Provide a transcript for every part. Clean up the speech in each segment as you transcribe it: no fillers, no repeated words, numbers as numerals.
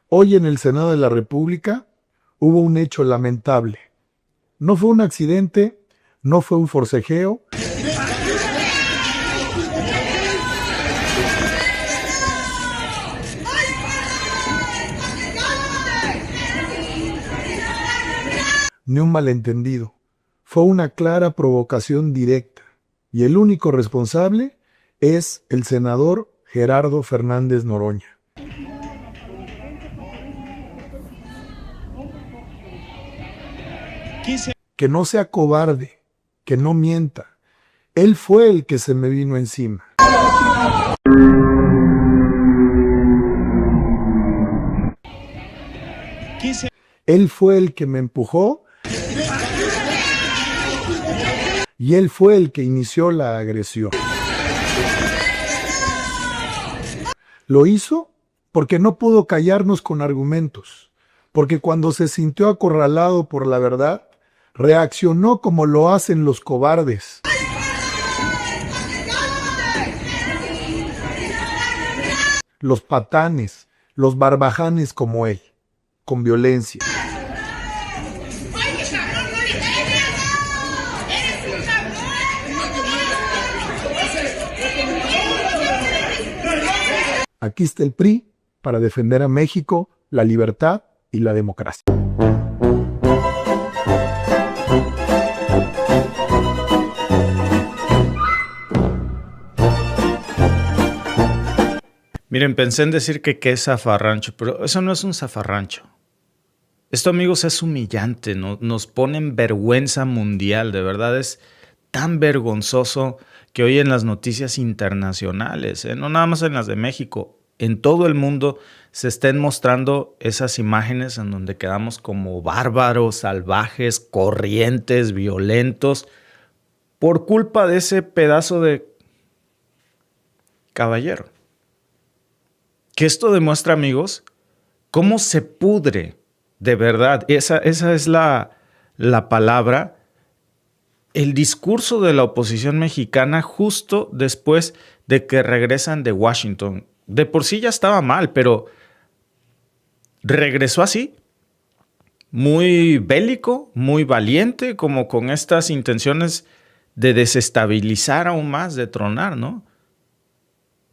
Hoy en el Senado de la República hubo un hecho lamentable. No fue un accidente, no fue un forcejeo. Ni un malentendido. Fue una clara provocación directa. Y el único responsable es el senador Gerardo Fernández Noroña. Que no sea cobarde, que no mienta. Él fue el que se me vino encima. Él fue el que me empujó y él fue el que inició la agresión. Lo hizo porque no pudo callarnos con argumentos, porque cuando se sintió acorralado por la verdad, reaccionó como lo hacen los cobardes. Los patanes, los barbajanes como él, con violencia. Aquí está el PRI para defender a México, la libertad y la democracia. Miren, pensé en decir que qué zafarrancho, pero eso no es un zafarrancho. Esto, amigos, es humillante, nos pone en vergüenza mundial. De verdad es tan vergonzoso que hoy en las noticias internacionales, no nada más en las de México, en todo el mundo se estén mostrando esas imágenes en donde quedamos como bárbaros, salvajes, corrientes, violentos, por culpa de ese pedazo de caballero. Que esto demuestra, amigos, cómo se pudre de verdad. Esa es la palabra. El discurso de la oposición mexicana justo después de que regresan de Washington. De por sí ya estaba mal, pero regresó así. Muy bélico, muy valiente, como con estas intenciones de desestabilizar aún más, de tronar, ¿no?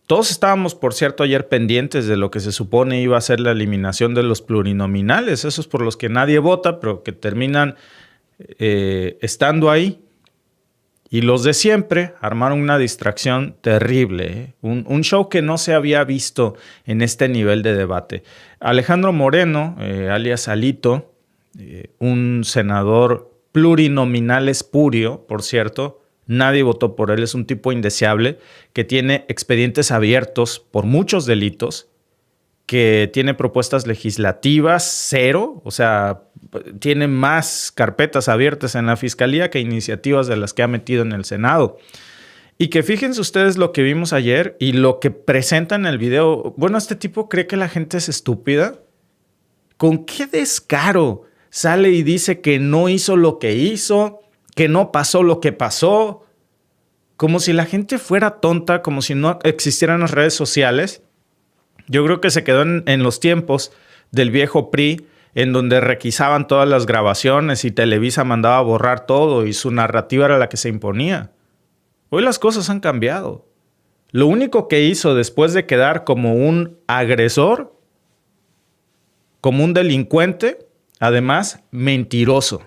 Todos estábamos, por cierto, ayer pendientes de lo que se supone iba a ser la eliminación de los plurinominales, esos por los que nadie vota, pero que terminan estando ahí. Y los de siempre armaron una distracción terrible, un show que no se había visto en este nivel de debate. Alejandro Moreno, alias Alito, un senador plurinominal espurio, por cierto, nadie votó por él, es un tipo indeseable que tiene expedientes abiertos por muchos delitos, que tiene propuestas legislativas cero, o sea, tiene más carpetas abiertas en la Fiscalía que iniciativas de las que ha metido en el Senado. Y que fíjense ustedes lo que vimos ayer y lo que presenta en el video. Bueno, este tipo cree que la gente es estúpida. ¿Con qué descaro sale y dice que no hizo lo que hizo, que no pasó lo que pasó? Como si la gente fuera tonta, como si no existieran las redes sociales. Yo creo que se quedó en los tiempos del viejo PRI, en donde requisaban todas las grabaciones y Televisa mandaba a borrar todo y su narrativa era la que se imponía. Hoy las cosas han cambiado. Lo único que hizo después de quedar como un agresor, como un delincuente, además mentiroso.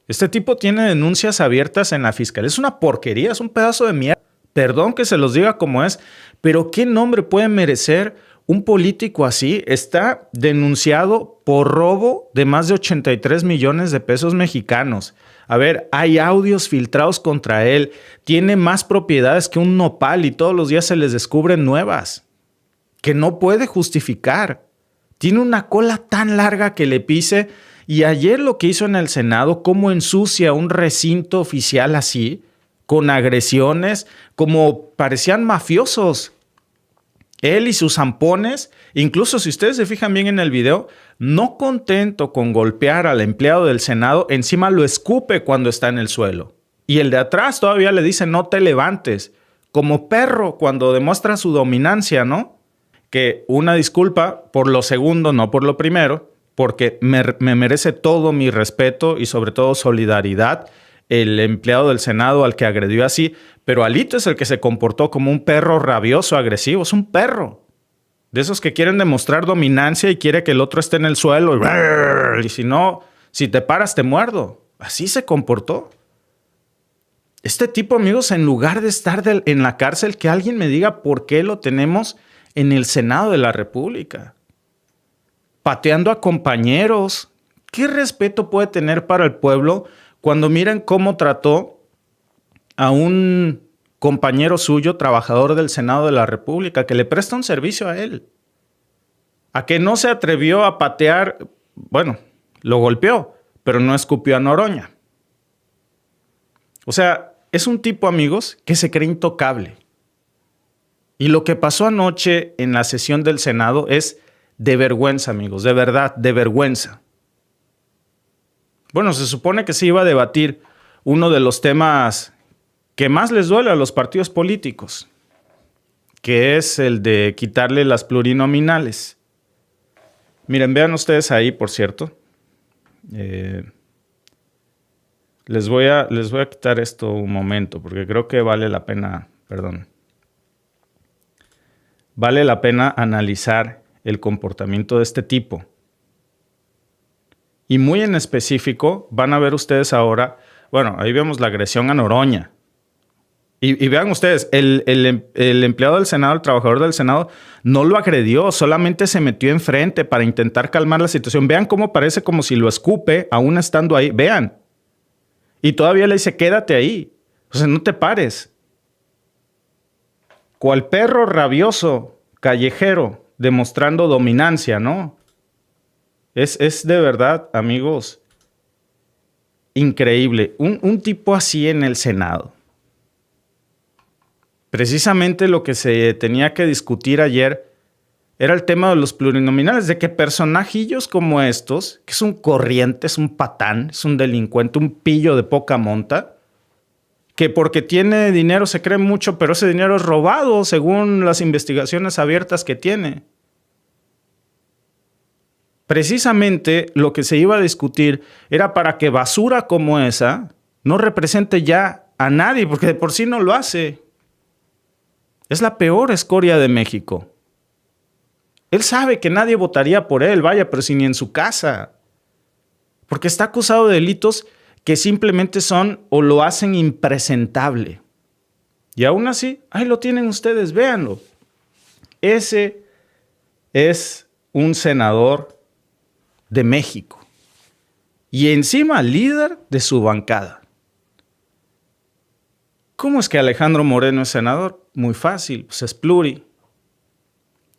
Este tipo tiene denuncias abiertas en la Fiscalía. Es una porquería, es un pedazo de mierda. Perdón que se los diga como es, pero ¿qué nombre puede merecer un político así? Está denunciado por robo de más de 83 millones de pesos mexicanos. A ver, hay audios filtrados contra él. Tiene más propiedades que un nopal y todos los días se les descubren nuevas. Que no puede justificar. Tiene una cola tan larga que le pise. Y ayer lo que hizo en el Senado, cómo ensucia un recinto oficial así, con agresiones, como parecían mafiosos. Él y sus zampones, incluso si ustedes se fijan bien en el video, no contento con golpear al empleado del Senado, encima lo escupe cuando está en el suelo. Y el de atrás todavía le dice no te levantes, como perro cuando demuestra su dominancia, ¿no? Que una disculpa por lo segundo, no por lo primero, porque me merece todo mi respeto y sobre todo solidaridad el empleado del Senado al que agredió así, pero Alito es el que se comportó como un perro rabioso, agresivo, es un perro. De esos que quieren demostrar dominancia y quiere que el otro esté en el suelo y si no, si te paras te muerdo. Así se comportó. Este tipo, amigos, en lugar de estar en la cárcel, que alguien me diga por qué lo tenemos en el Senado de la República. Pateando a compañeros. ¿Qué respeto puede tener para el pueblo cuando miran cómo trató a un compañero suyo, trabajador del Senado de la República, que le presta un servicio a él? A que no se atrevió a patear, bueno, lo golpeó, pero no escupió a Noroña. O sea, es un tipo, amigos, que se cree intocable. Y lo que pasó anoche en la sesión del Senado es de vergüenza, amigos, de verdad, de vergüenza. Bueno, se supone que se iba a debatir uno de los temas que más les duele a los partidos políticos, que es el de quitarle las plurinominales. Miren, vean ustedes ahí, por cierto. Les voy a quitar esto un momento, porque creo que vale la pena, vale la pena analizar el comportamiento de este tipo. Y muy en específico, van a ver ustedes ahora, bueno, ahí vemos la agresión a Noroña. Y vean ustedes, el empleado del Senado, el trabajador del Senado, no lo agredió, solamente se metió enfrente para intentar calmar la situación. Vean cómo parece como si lo escupe, aún estando ahí. Vean. Y todavía le dice, quédate ahí. O sea, no te pares. Cual perro rabioso, callejero, demostrando dominancia, ¿no? Es de verdad, amigos, increíble. Un tipo así en el Senado. Precisamente lo que se tenía que discutir ayer era el tema de los plurinominales, de que personajillos como estos, que es un corriente, es un patán, es un delincuente, un pillo de poca monta, que porque tiene dinero se cree mucho, pero ese dinero es robado según las investigaciones abiertas que tiene. Precisamente lo que se iba a discutir era para que basura como esa no represente ya a nadie, porque de por sí no lo hace. Es la peor escoria de México. Él sabe que nadie votaría por él, vaya, pero si ni en su casa. Porque está acusado de delitos que simplemente son o lo hacen impresentable. Y aún así, ahí lo tienen ustedes, véanlo. Ese es un senador de México. Y encima líder de su bancada. ¿Cómo es que Alejandro Moreno es senador? Muy fácil, pues es pluri.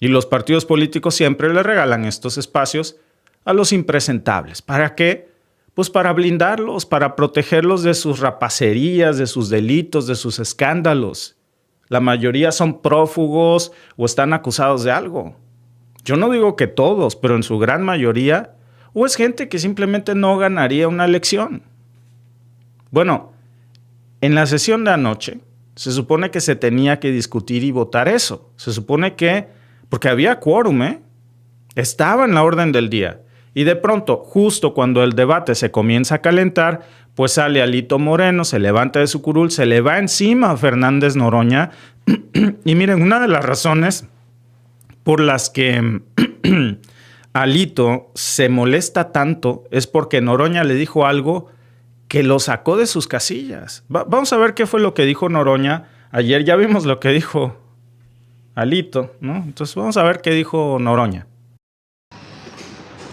Y los partidos políticos siempre le regalan estos espacios a los impresentables. ¿Para qué? Pues para blindarlos, para protegerlos de sus rapacerías, de sus delitos, de sus escándalos. La mayoría son prófugos o están acusados de algo. Yo no digo que todos, pero en su gran mayoría, o es gente que simplemente no ganaría una elección. Bueno, en la sesión de anoche se supone que se tenía que discutir y votar eso. Se supone que, porque había quórum, estaba en la orden del día. Y de pronto, justo cuando el debate se comienza a calentar, pues sale Alito Moreno, se levanta de su curul, se le va encima a Fernández Noroña. Y miren, una de las razones por las que Alito se molesta tanto es porque Noroña le dijo algo que lo sacó de sus casillas. Vamos a ver qué fue lo que dijo Noroña. Ayer ya vimos lo que dijo Alito, ¿no? Entonces vamos a ver qué dijo Noroña.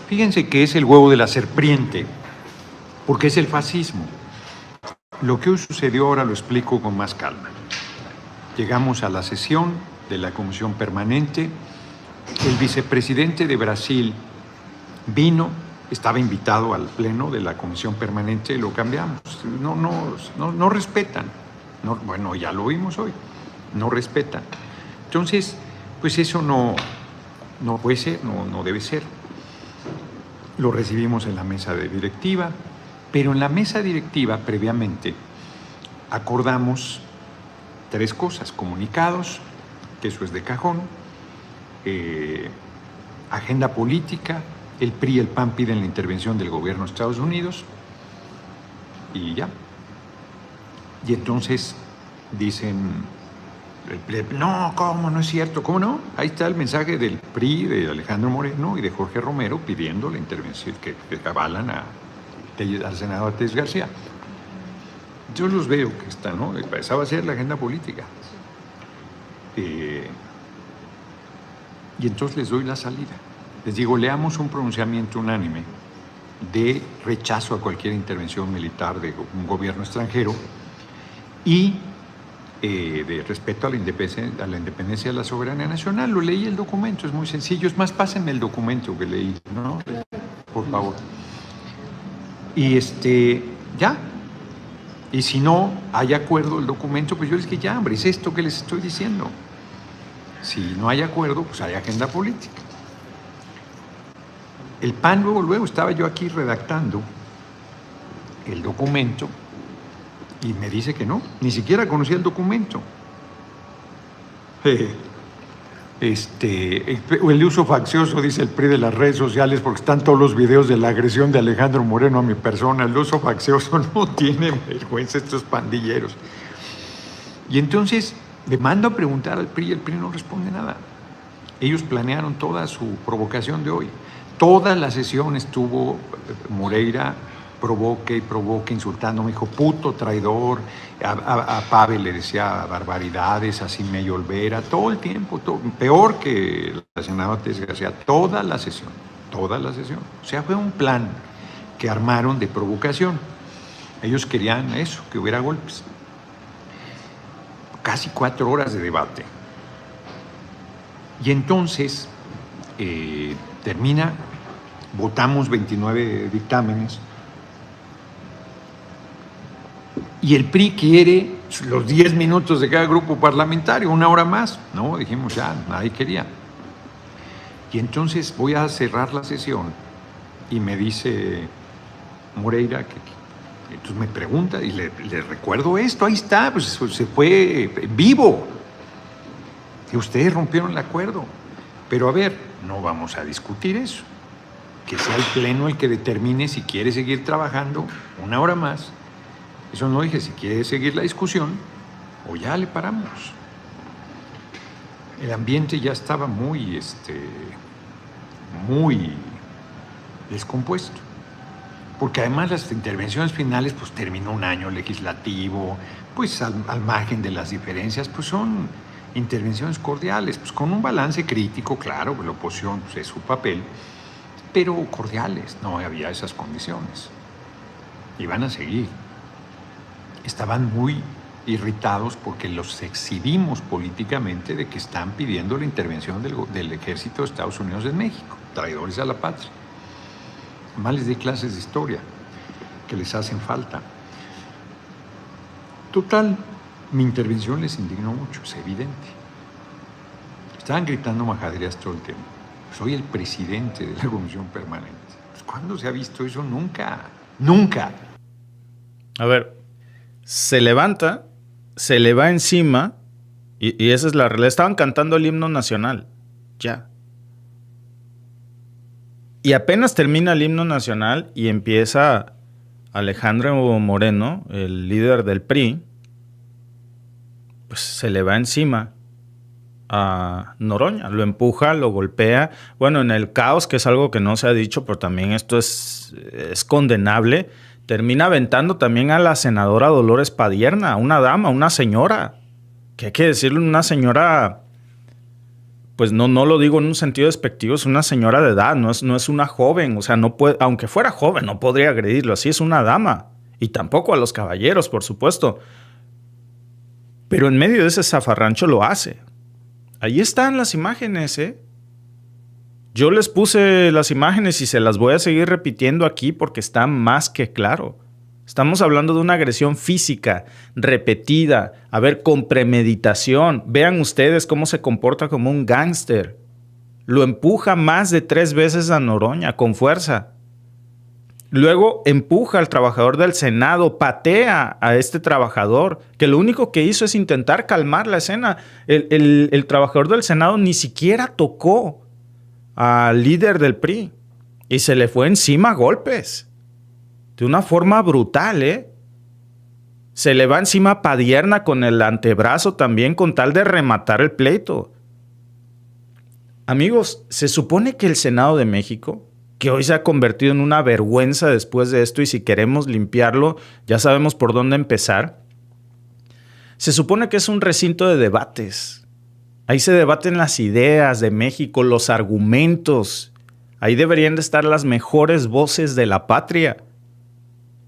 Fíjense que es el huevo de la serpiente, porque es el fascismo. Lo que hoy sucedió ahora lo explico con más calma. Llegamos a la sesión de la Comisión Permanente. El vicepresidente de Brasil vino, estaba invitado al pleno de la Comisión Permanente, lo cambiamos. No respetan. No, bueno, ya lo vimos hoy. No respetan. Entonces, pues eso no puede ser, no debe ser. Lo recibimos en la mesa de directiva, pero en la mesa directiva previamente acordamos 3 cosas: comunicados, que eso es de cajón, agenda política, el PRI y el PAN piden la intervención del gobierno de Estados Unidos, y ya. Y entonces dicen, no, ¿cómo? No es cierto. ¿Cómo no? Ahí está el mensaje del PRI, de Alejandro Moreno y de Jorge Romero pidiendo la intervención, que avalan al senador Telles García. Yo los veo que están, ¿no? Esa va a ser la agenda política. Y entonces les doy la salida. Les digo, leamos un pronunciamiento unánime de rechazo a cualquier intervención militar de un gobierno extranjero y de respeto a la independencia de la soberanía nacional. Lo leí el documento, es muy sencillo. Es más, pásenme el documento que leí, ¿no? Por favor. Y ya. Y si no hay acuerdo el documento, pues yo les dije, ya, hombre, es esto que les estoy diciendo. Si no hay acuerdo, pues hay agenda política. El PAN luego estaba yo aquí redactando el documento y me dice que no, ni siquiera conocía el documento. El uso faccioso, dice el PRI, de las redes sociales, porque están todos los videos de la agresión de Alejandro Moreno a mi persona. El uso faccioso no tiene vergüenza, estos pandilleros. Y entonces le mando a preguntar al PRI y el PRI no responde nada. Ellos planearon toda su provocación de hoy. Toda la sesión estuvo Moreira provoque, insultando. Me dijo puto, traidor. A Pavel le decía barbaridades, así Meyo Olvera, todo el tiempo, peor que la senadora Telles García, toda la sesión. O sea, fue un plan que armaron de provocación. Ellos querían eso, que hubiera golpes. Casi 4 horas de debate. Y entonces termina, votamos 29 dictámenes. Y el PRI quiere los 10 minutos de cada grupo parlamentario, 1 hora más. No, dijimos ya, nadie quería. Y entonces voy a cerrar la sesión y me dice Moreira, entonces me pregunta y le recuerdo esto, ahí está, pues se fue en vivo. Que ustedes rompieron el acuerdo. Pero a ver, no vamos a discutir eso. Que sea el Pleno el que determine si quiere seguir trabajando 1 hora más. Eso no dije, si quiere seguir la discusión, o ya le paramos. El ambiente ya estaba muy descompuesto. Porque además las intervenciones finales, pues terminó un año legislativo, pues al margen de las diferencias, pues son intervenciones cordiales, pues con un balance crítico, claro, la oposición pues, es su papel, pero cordiales, no había esas condiciones. Y van a seguir. Estaban muy irritados porque los exhibimos políticamente de que están pidiendo la intervención del ejército de Estados Unidos en México, traidores a la patria. Además les di clases de historia que les hacen falta. Total, mi intervención les indignó mucho, es evidente. Estaban gritando majaderías todo el tiempo. Soy el presidente de la Comisión Permanente. Pues, ¿cuándo se ha visto eso? Nunca. Nunca. A ver, se levanta, se le va encima y esa es la realidad. Estaban cantando el himno nacional. Ya. Y apenas termina el himno nacional y empieza Alejandro Moreno, el líder del PRI, pues se le va encima a Noroña, lo empuja, lo golpea. Bueno, en el caos, que es algo que no se ha dicho, pero también esto es condenable, termina aventando también a la senadora Dolores Padierna, una dama, una señora, que hay que decirle una señora, pues no lo digo en un sentido despectivo, es una señora de edad, no es una joven, o sea, no puede, aunque fuera joven, no podría agredirlo, así es una dama, y tampoco a los caballeros, por supuesto. Pero en medio de ese zafarrancho lo hace. Ahí están las imágenes, ¿eh? Yo les puse las imágenes y se las voy a seguir repitiendo aquí porque está más que claro. Estamos hablando de una agresión física, repetida, a ver, con premeditación. Vean ustedes cómo se comporta como un gángster. Lo empuja más de 3 veces a Noroña, con fuerza. Luego empuja al trabajador del Senado, patea a este trabajador, que lo único que hizo es intentar calmar la escena. El trabajador del Senado ni siquiera tocó al líder del PRI y se le fue encima a golpes. De una forma brutal, ¿eh? Se le va encima Padierna con el antebrazo también con tal de rematar el pleito. Amigos, se supone que el Senado de México, que hoy se ha convertido en una vergüenza después de esto, y si queremos limpiarlo, ya sabemos por dónde empezar. Se supone que es un recinto de debates. Ahí se debaten las ideas de México, los argumentos. Ahí deberían de estar las mejores voces de la patria.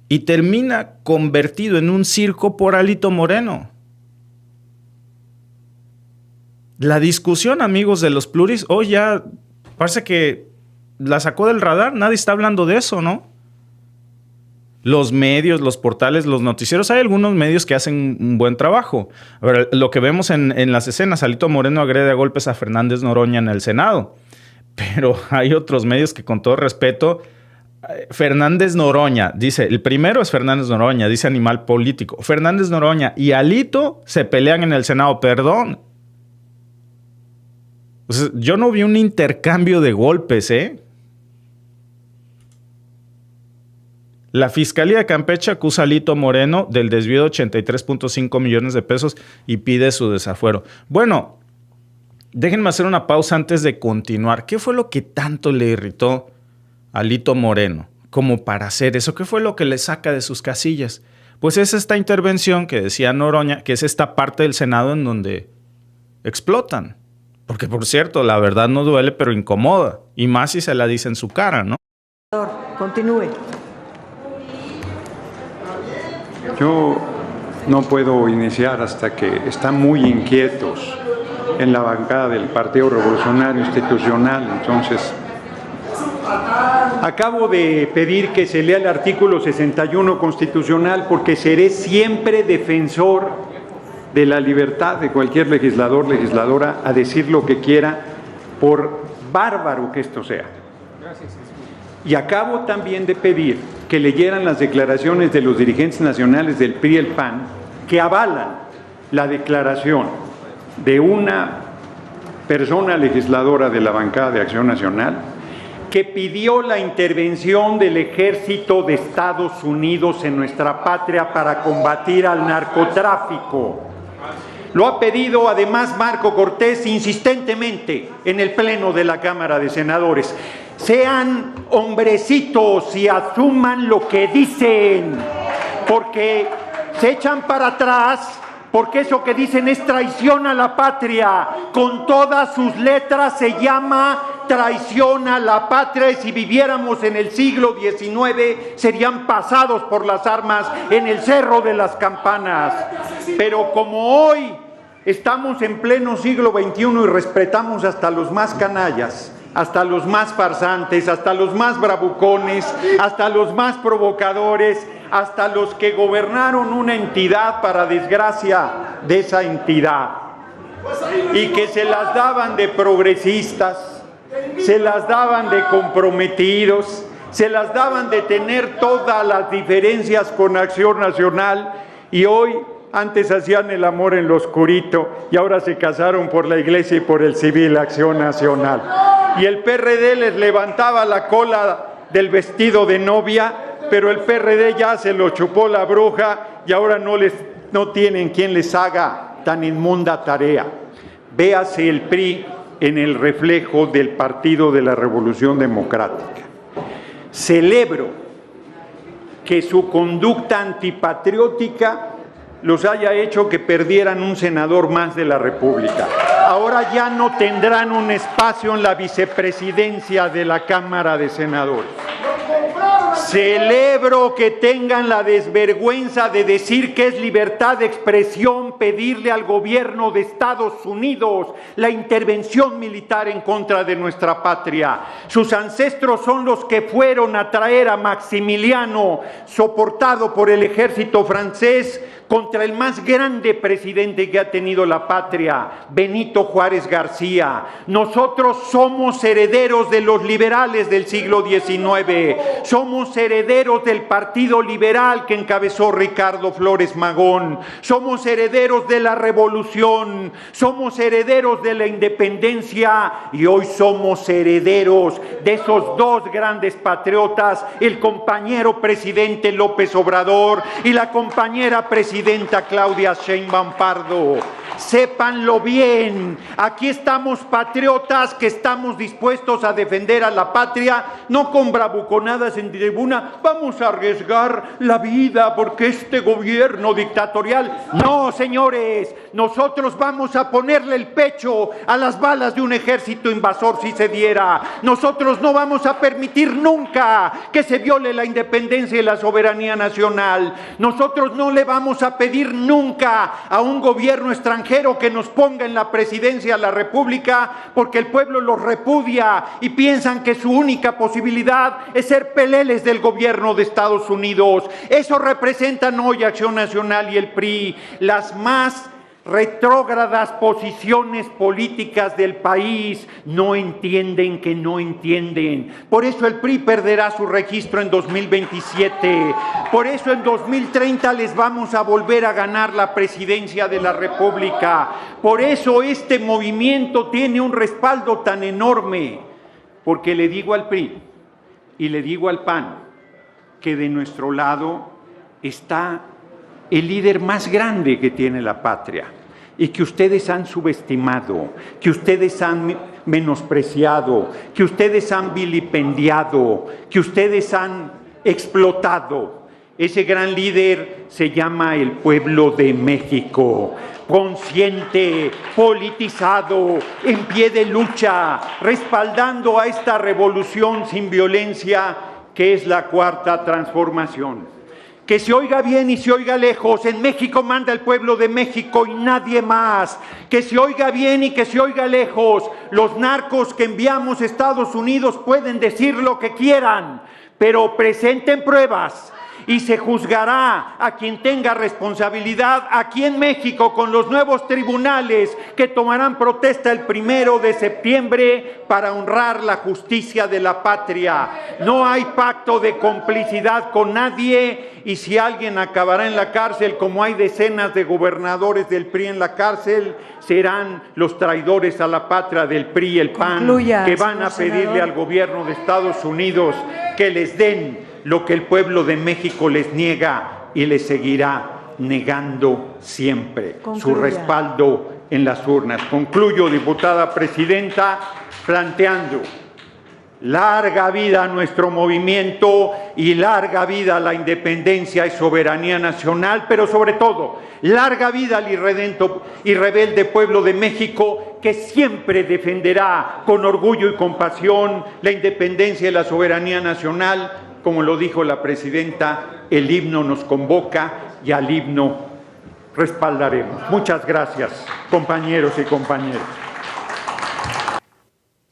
Y termina convertido en un circo por Alito Moreno. La discusión, amigos, de los pluris, hoy ya parece que la sacó del radar. Nadie está hablando de eso, ¿no? Los medios, los portales, los noticieros, hay algunos medios que hacen un buen trabajo. A ver, lo que vemos en las escenas, Alito Moreno agrede a golpes a Fernández Noroña en el Senado. Pero hay otros medios que, con todo respeto, Fernández Noroña, dice, el primero es Fernández Noroña, dice Animal Político. Fernández Noroña y Alito se pelean en el Senado, perdón. O sea, yo no vi un intercambio de golpes, ¿eh? La Fiscalía de Campeche acusa a Alito Moreno del desvío de 83.5 millones de pesos y pide su desafuero. Bueno, déjenme hacer una pausa antes de continuar. ¿Qué fue lo que tanto le irritó a Alito Moreno como para hacer eso? ¿Qué fue lo que le saca de sus casillas? Pues es esta intervención que decía Noroña, que es esta parte del Senado en donde explotan. Porque, por cierto, la verdad no duele, pero incomoda. Y más si se la dice en su cara, ¿no? Continúe. Yo no puedo iniciar hasta que están muy inquietos en la bancada del Partido Revolucionario Institucional. Entonces, acabo de pedir que se lea el artículo 61 constitucional porque seré siempre defensor de la libertad de cualquier legislador, legisladora, a decir lo que quiera, por bárbaro que esto sea. Y acabo también de pedir que leyeran las declaraciones de los dirigentes nacionales del PRI y el PAN que avalan la declaración de una persona legisladora de la bancada de Acción Nacional que pidió la intervención del Ejército de Estados Unidos en nuestra patria para combatir al narcotráfico. Lo ha pedido además Marco Cortés insistentemente en el Pleno de la Cámara de Senadores. Sean hombrecitos y asuman lo que dicen, porque se echan para atrás, porque eso que dicen es traición a la patria. Con todas sus letras se llama traición a la patria, y si viviéramos en el siglo XIX serían pasados por las armas en el Cerro de las Campanas. Pero como hoy estamos en pleno siglo XXI y respetamos hasta los más canallas, hasta los más farsantes, hasta los más bravucones, hasta los más provocadores, hasta los que gobernaron una entidad para desgracia de esa entidad, y que se las daban de progresistas, se las daban de comprometidos, se las daban de tener todas las diferencias con Acción Nacional, y hoy antes hacían el amor en lo oscurito y ahora se casaron por la Iglesia y por el civil Acción Nacional. Y el PRD les levantaba la cola del vestido de novia, pero el PRD ya se lo chupó la bruja y ahora no tienen quien les haga tan inmunda tarea. Véase el PRI en el reflejo del Partido de la Revolución Democrática. Celebro que su conducta antipatriótica los haya hecho que perdieran un senador más de la República. Ahora ya no tendrán un espacio en la vicepresidencia de la Cámara de Senadores. Celebro que tengan la desvergüenza de decir que es libertad de expresión pedirle al gobierno de Estados Unidos la intervención militar en contra de nuestra patria. Sus ancestros son los que fueron a traer a Maximiliano, soportado por el ejército francés, contra el más grande presidente que ha tenido la patria, Benito Juárez García. Nosotros somos herederos de los liberales del siglo XIX, somos herederos del Partido Liberal que encabezó Ricardo Flores Magón, somos herederos de la revolución, somos herederos de la independencia y hoy somos herederos de esos dos grandes patriotas, el compañero presidente López Obrador y la compañera presidenta Claudia Sheinbaum Pardo. Sépanlo bien, aquí estamos patriotas que estamos dispuestos a defender a la patria, no con bravuconadas en tribuna, vamos a arriesgar la vida porque este gobierno dictatorial. No, señores, nosotros vamos a ponerle el pecho a las balas de un ejército invasor si se diera. Nosotros no vamos a permitir nunca que se viole la independencia y la soberanía nacional. Nosotros no le vamos a pedir nunca a un gobierno extranjero que nos ponga en la presidencia de la República porque el pueblo los repudia y piensan que su única posibilidad es ser peleles del gobierno de Estados Unidos. Eso representan hoy Acción Nacional y el PRI, las más retrógradas posiciones políticas del país. No entienden que no entienden. Por eso el PRI perderá su registro en 2027. Por eso en 2030 les vamos a volver a ganar la presidencia de la República. Por eso este movimiento tiene un respaldo tan enorme. Porque le digo al PRI y le digo al PAN que de nuestro lado está el líder más grande que tiene la patria y que ustedes han subestimado, que ustedes han menospreciado, que ustedes han vilipendiado, que ustedes han explotado. Ese gran líder se llama el pueblo de México, consciente, politizado, en pie de lucha, respaldando a esta revolución sin violencia que es la Cuarta Transformación. Que se oiga bien y se oiga lejos, en México manda el pueblo de México y nadie más. Que se oiga bien y que se oiga lejos, los narcos que enviamos a Estados Unidos pueden decir lo que quieran, pero presenten pruebas y se juzgará a quien tenga responsabilidad aquí en México con los nuevos tribunales que tomarán protesta el 1 de septiembre para honrar la justicia de la patria. No hay pacto de complicidad con nadie y si alguien acabará en la cárcel, como hay decenas de gobernadores del PRI en la cárcel, serán los traidores a la patria del PRI y el PAN, que van a pedirle al gobierno de Estados Unidos que les den lo que el pueblo de México les niega y les seguirá negando siempre. Su respaldo en las urnas. Concluyo, diputada presidenta, planteando larga vida a nuestro movimiento y larga vida a la independencia y soberanía nacional, pero sobre todo, larga vida al irredento y rebelde pueblo de México que siempre defenderá con orgullo y compasión la independencia y la soberanía nacional. Como lo dijo la presidenta, el himno nos convoca y al himno respaldaremos. Muchas gracias, compañeros y compañeras.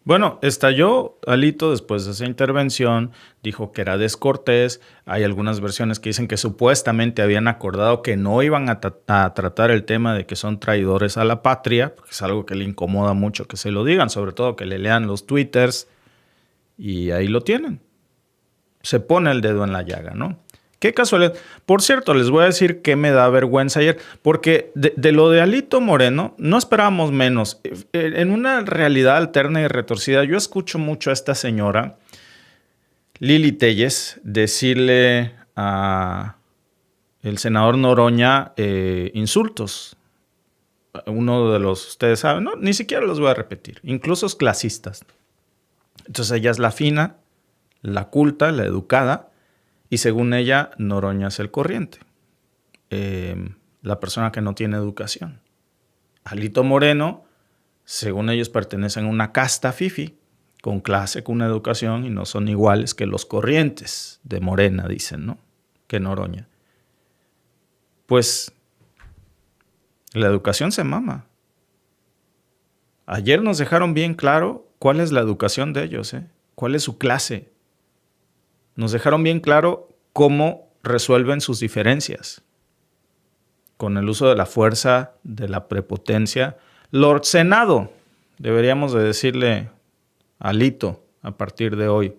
Bueno, estalló Alito después de esa intervención, dijo que era descortés. Hay algunas versiones que dicen que supuestamente habían acordado que no iban a tratar el tema de que son traidores a la patria, porque es algo que le incomoda mucho que se lo digan, sobre todo que le lean los twitters, y ahí lo tienen. Se pone el dedo en la llaga, ¿no? Qué casualidad. Por cierto, les voy a decir que me da vergüenza ayer, porque de lo de Alito Moreno no esperábamos menos. En una realidad alterna y retorcida, yo escucho mucho a esta señora, Lili Téllez, decirle a el senador Noroña insultos. Uno de los, ustedes saben, no, ni siquiera los voy a repetir, incluso los clasistas. Entonces ella es la fina, la culta, la educada, y según ella, Noroña es el corriente, la persona que no tiene educación. Alito Moreno, según ellos, pertenecen a una casta fifi, con clase, con educación, y no son iguales que los corrientes de Morena, dicen, ¿no? Que Noroña. Pues la educación se mama. Ayer nos dejaron bien claro cuál es la educación de ellos, cuál es su clase. Nos dejaron bien claro cómo resuelven sus diferencias. Con el uso de la fuerza, de la prepotencia. Lord Senado, deberíamos de decirle Alito a partir de hoy.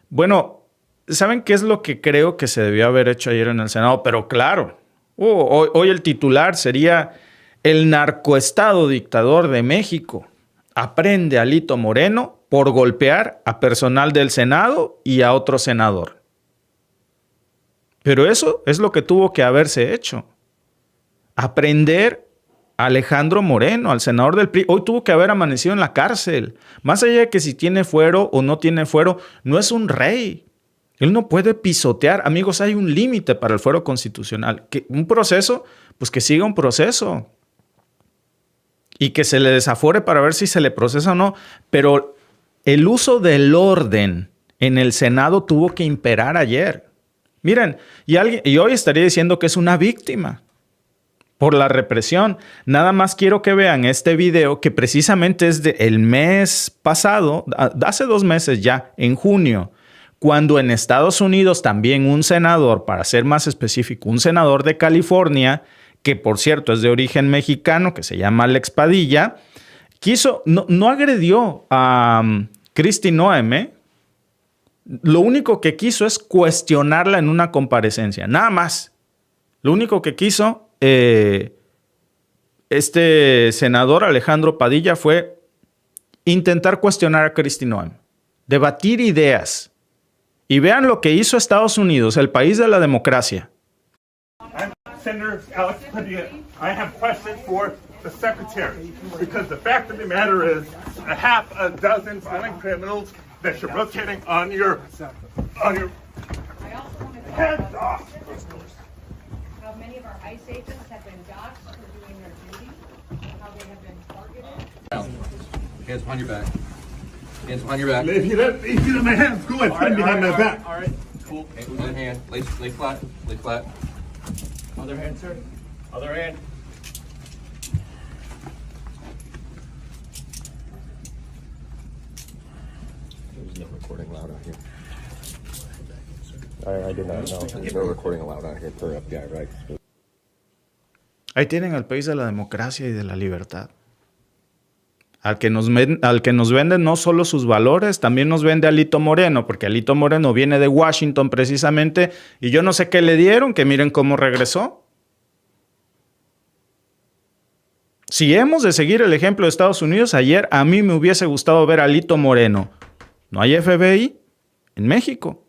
Bueno, ¿Saben qué es lo que creo que se debió haber hecho ayer en el Senado? Pero claro, hoy el titular sería: el narcoestado dictador de México aprende a Alito Moreno por golpear a personal del Senado y a otro senador. Pero eso es lo que tuvo que haberse hecho. Aprender a Alejandro Moreno, al senador del PRI. Hoy tuvo que haber amanecido en la cárcel. Más allá de que si tiene fuero o no tiene fuero, no es un rey. Él no puede pisotear. Amigos, hay un límite para el fuero constitucional. Que un proceso, pues que siga un proceso. Y que se le desafore para ver si se le procesa o no. Pero el uso del orden en el Senado tuvo que imperar ayer. Miren, y hoy estaría diciendo que es una víctima por la represión. Nada más quiero que vean este video que precisamente es del mes pasado, hace 2 meses ya, en junio, cuando en Estados Unidos también un senador, para ser más específico, un senador de California, que por cierto es de origen mexicano, que se llama Alex Padilla, no agredió a Kristi Noem. Lo único que quiso es cuestionarla en una comparecencia, nada más. Lo único que quiso este senador Alejandro Padilla fue intentar cuestionar a Kristi Noem, debatir ideas. Y vean lo que hizo Estados Unidos, el país de la democracia. Senator Alex Padilla, I have questions for the secretary, because the fact of the matter is a half a dozen violent criminals that you're rotating on your heads off. How many of our ICE agents have been doxxed for doing their duty, how they have been targeted. Hands behind your back. Hands behind your back. If you let my hands go, I'd put behind my back. All right. Cool. One hand. Lay flat. Lay flat. Other hand, sir. Other hand. There's no recording allowed out here. I did not know. There's no recording allowed out here per FBI, right? Ahí tienen al país de la democracia y de la libertad. Al que nos vende no solo sus valores, también nos vende a Alito Moreno, porque Alito Moreno viene de Washington precisamente, y yo no sé qué le dieron, que miren cómo regresó. Si hemos de seguir el ejemplo de Estados Unidos, ayer a mí me hubiese gustado ver a Alito Moreno. No hay FBI en México,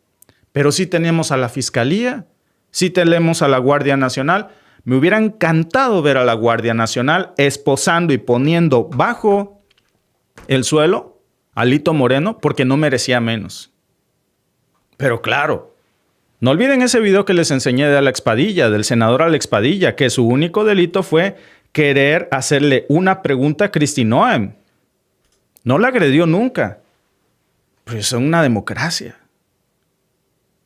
pero sí tenemos a la Fiscalía, sí tenemos a la Guardia Nacional. Me hubiera encantado ver a la Guardia Nacional esposando y poniendo bajo el suelo a Alito Moreno, porque no merecía menos. Pero claro, no olviden ese video que les enseñé de Alex Padilla, del senador Alex Padilla, que su único delito fue querer hacerle una pregunta a Kristi Noem. No la agredió nunca. Pero eso es una democracia.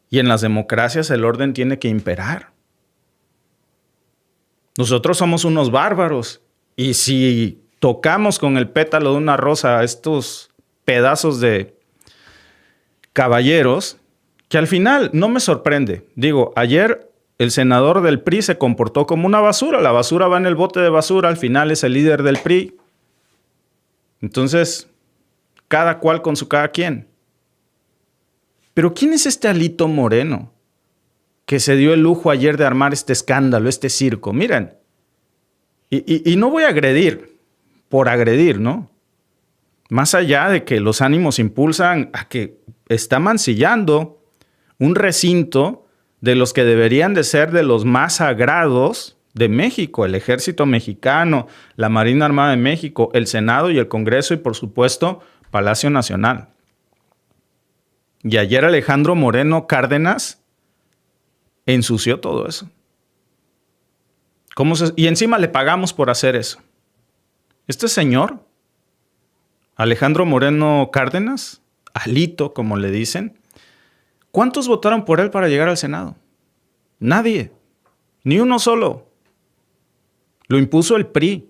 Y en las democracias el orden tiene que imperar. Nosotros somos unos bárbaros. Y si tocamos con el pétalo de una rosa a estos pedazos de caballeros, que al final no me sorprende. Digo, ayer el senador del PRI se comportó como una basura. La basura va en el bote de basura. Al final es el líder del PRI. Entonces, cada cual con su cada quien. Pero ¿quién es este Alito Moreno que se dio el lujo ayer de armar este escándalo, este circo? Miren, y no voy a agredir por agredir, ¿no? Más allá de que los ánimos impulsan a que está mancillando un recinto de los que deberían de ser de los más sagrados de México, el Ejército Mexicano, la Marina Armada de México, el Senado y el Congreso y, por supuesto, Palacio Nacional. Y ayer Alejandro Moreno Cárdenas ensució todo eso. Y encima le pagamos por hacer eso. Este señor, Alejandro Moreno Cárdenas, Alito, como le dicen, ¿cuántos votaron por él para llegar al Senado? Nadie. Ni uno solo. Lo impuso el PRI.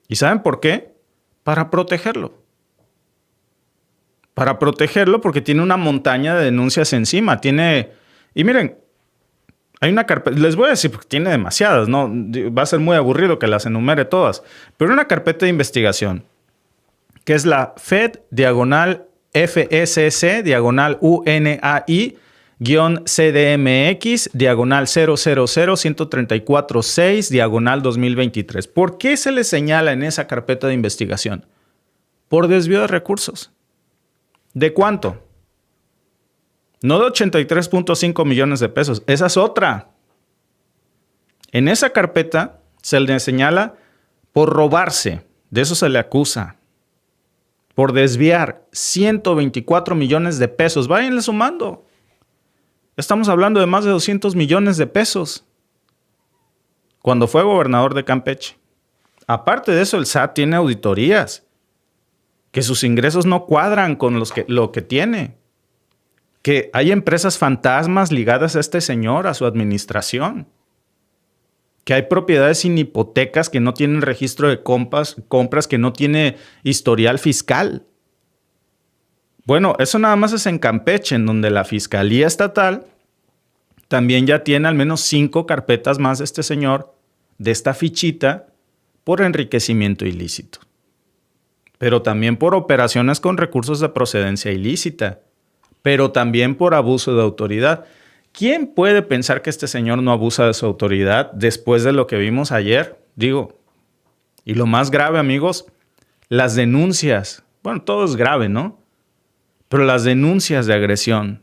¿Y saben por qué? Para protegerlo. Para protegerlo porque tiene una montaña de denuncias encima. Y miren, hay una carpeta, les voy a decir porque tiene demasiadas, ¿no? Va a ser muy aburrido que las enumere todas. Pero una carpeta de investigación, que es la FED, /FSC, /UNAI, CDMX, diagonal 000-134-6, diagonal 2023. ¿Por qué se le señala en esa carpeta de investigación? Por desvío de recursos. ¿De cuánto? No de 83.5 millones de pesos. Esa es otra. En esa carpeta se le señala por robarse. De eso se le acusa. Por desviar 124 millones de pesos. Váyanle sumando. Estamos hablando de más de 200 millones de pesos. Cuando fue gobernador de Campeche. Aparte de eso, el SAT tiene auditorías. Que sus ingresos no cuadran con lo que tiene. Que hay empresas fantasmas ligadas a este señor, a su administración. Que hay propiedades sin hipotecas que no tienen registro de compras, que no tiene historial fiscal. Bueno, eso nada más es en Campeche, en donde la Fiscalía Estatal también ya tiene al menos 5 carpetas más de este señor, de esta fichita, por enriquecimiento ilícito. Pero también por operaciones con recursos de procedencia ilícita. Pero también por abuso de autoridad. ¿Quién puede pensar que este señor no abusa de su autoridad después de lo que vimos ayer? Digo, y lo más grave, amigos, las denuncias. Bueno, todo es grave, ¿no? Pero las denuncias de agresión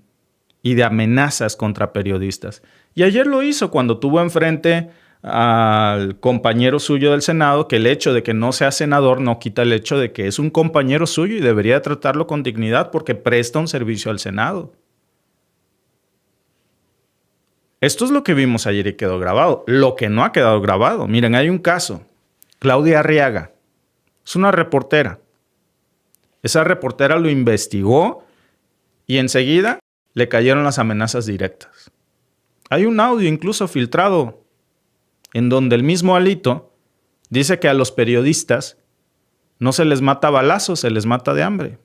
y de amenazas contra periodistas. Y ayer lo hizo cuando tuvo enfrente al compañero suyo del Senado, que el hecho de que no sea senador no quita el hecho de que es un compañero suyo y debería tratarlo con dignidad porque presta un servicio al Senado. Esto es lo que vimos ayer y quedó grabado. Lo que no ha quedado grabado. Miren, hay un caso. Claudia Arriaga. Es una reportera. Esa reportera lo investigó y enseguida le cayeron las amenazas directas. Hay un audio incluso filtrado en donde el mismo Alito dice que a los periodistas no se les mata a balazos, se les mata de hambre.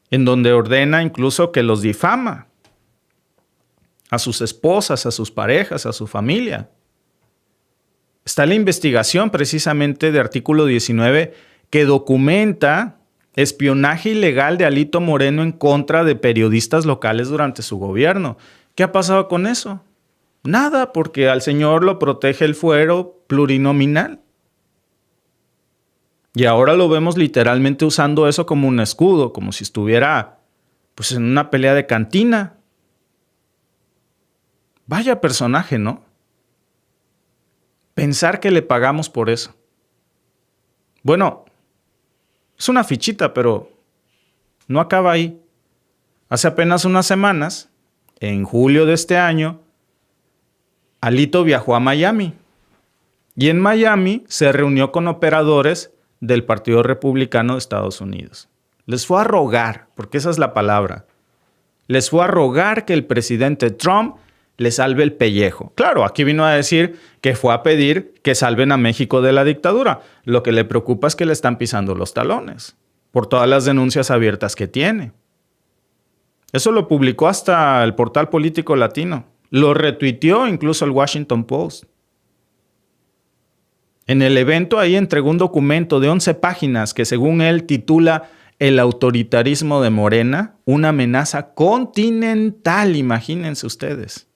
En donde ordena incluso que los difama a sus esposas, a sus parejas, a su familia. Está la investigación precisamente de artículo 19 que documenta espionaje ilegal de Alito Moreno en contra de periodistas locales durante su gobierno. ¿Qué ha pasado con eso? Nada, porque al señor lo protege el fuero plurinominal. Y ahora lo vemos literalmente usando eso como un escudo, como si estuviera pues, en una pelea de cantina. Vaya personaje, ¿no? Pensar que le pagamos por eso. Bueno, es una fichita, pero no acaba ahí. Hace apenas unas semanas, en julio de este año, Alito viajó a Miami. Y en Miami se reunió con operadores del Partido Republicano de Estados Unidos. Les fue a rogar, porque esa es la palabra. Les fue a rogar que el presidente Trump le salve el pellejo. Claro, aquí vino a decir que fue a pedir que salven a México de la dictadura. Lo que le preocupa es que le están pisando los talones por todas las denuncias abiertas que tiene. Eso lo publicó hasta el portal Político Latino. Lo retuiteó incluso el Washington Post. En el evento ahí entregó un documento de 11 páginas que según él titula El autoritarismo de Morena, una amenaza continental, imagínense ustedes.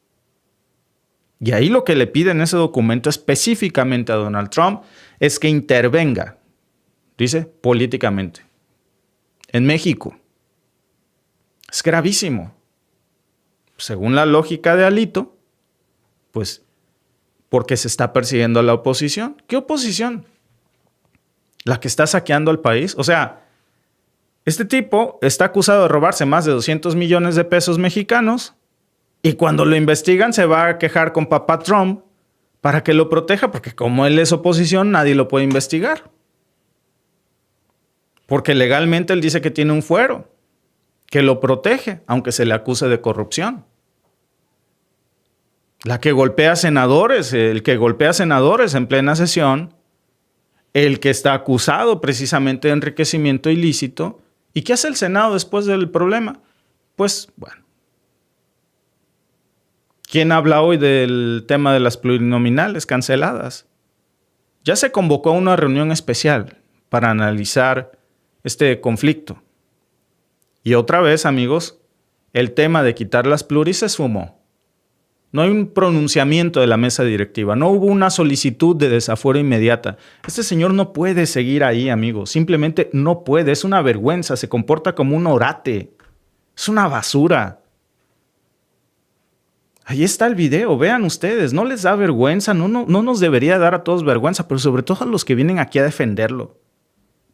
Y ahí lo que le pide en ese documento específicamente a Donald Trump es que intervenga, dice, políticamente, en México. Es gravísimo. Según la lógica de Alito, pues, porque se está persiguiendo a la oposición. ¿Qué oposición? ¿La que está saqueando al país? O sea, este tipo está acusado de robarse más de 200 millones de pesos mexicanos y cuando lo investigan se va a quejar con papá Trump para que lo proteja, porque como él es oposición, nadie lo puede investigar. Porque legalmente él dice que tiene un fuero que lo protege, aunque se le acuse de corrupción. La que golpea senadores, el que golpea senadores en plena sesión, el que está acusado precisamente de enriquecimiento ilícito. ¿Y qué hace el Senado después del problema? Pues, bueno. ¿Quién habla hoy del tema de las plurinominales canceladas? Ya se convocó a una reunión especial para analizar este conflicto. Y otra vez, amigos, el tema de quitar las pluris se esfumó. No hay un pronunciamiento de la mesa directiva. No hubo una solicitud de desafuero inmediata. Este señor no puede seguir ahí, amigos. Simplemente no puede. Es una vergüenza. Se comporta como un orate. Es una basura. Ahí está el video. Vean ustedes. ¿No les da vergüenza? No nos debería dar a todos vergüenza, pero sobre todo a los que vienen aquí a defenderlo.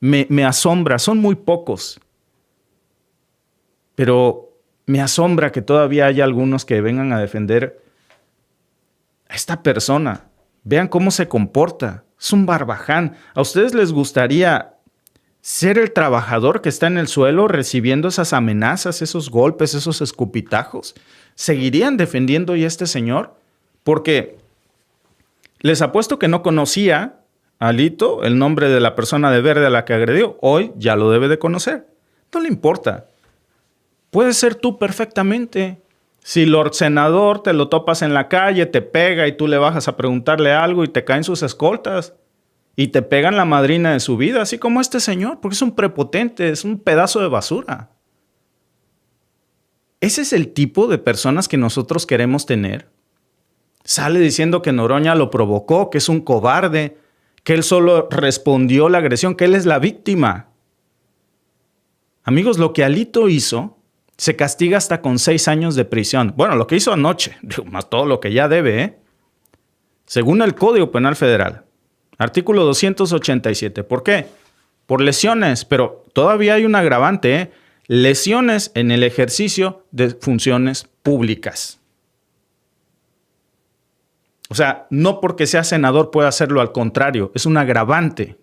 Me asombra. Son muy pocos. Pero me asombra que todavía haya algunos que vengan a defender a esta persona. Vean cómo se comporta. Es un barbaján. ¿A ustedes les gustaría ser el trabajador que está en el suelo recibiendo esas amenazas, esos golpes, esos escupitajos? ¿Seguirían defendiendo ya a este señor? Porque les apuesto que no conocía a Alito, el nombre de la persona de verde a la que agredió. Hoy ya lo debe de conocer. No le importa. Puedes ser tú perfectamente. Si Lord Senador te lo topas en la calle, te pega y tú le bajas a preguntarle algo y te caen sus escoltas y te pegan la madrina de su vida, así como este señor, porque es un prepotente, es un pedazo de basura. Ese es el tipo de personas que nosotros queremos tener. Sale diciendo que Noroña lo provocó, que es un cobarde, que él solo respondió la agresión, que él es la víctima. Amigos, lo que Alito hizo se castiga hasta con 6 años de prisión. Bueno, lo que hizo anoche, más todo lo que ya debe, ¿eh? Según el Código Penal Federal, artículo 287. ¿Por qué? Por lesiones, pero todavía hay un agravante, ¿eh? Lesiones en el ejercicio de funciones públicas. O sea, no porque sea senador puede hacerlo, al contrario, es un agravante.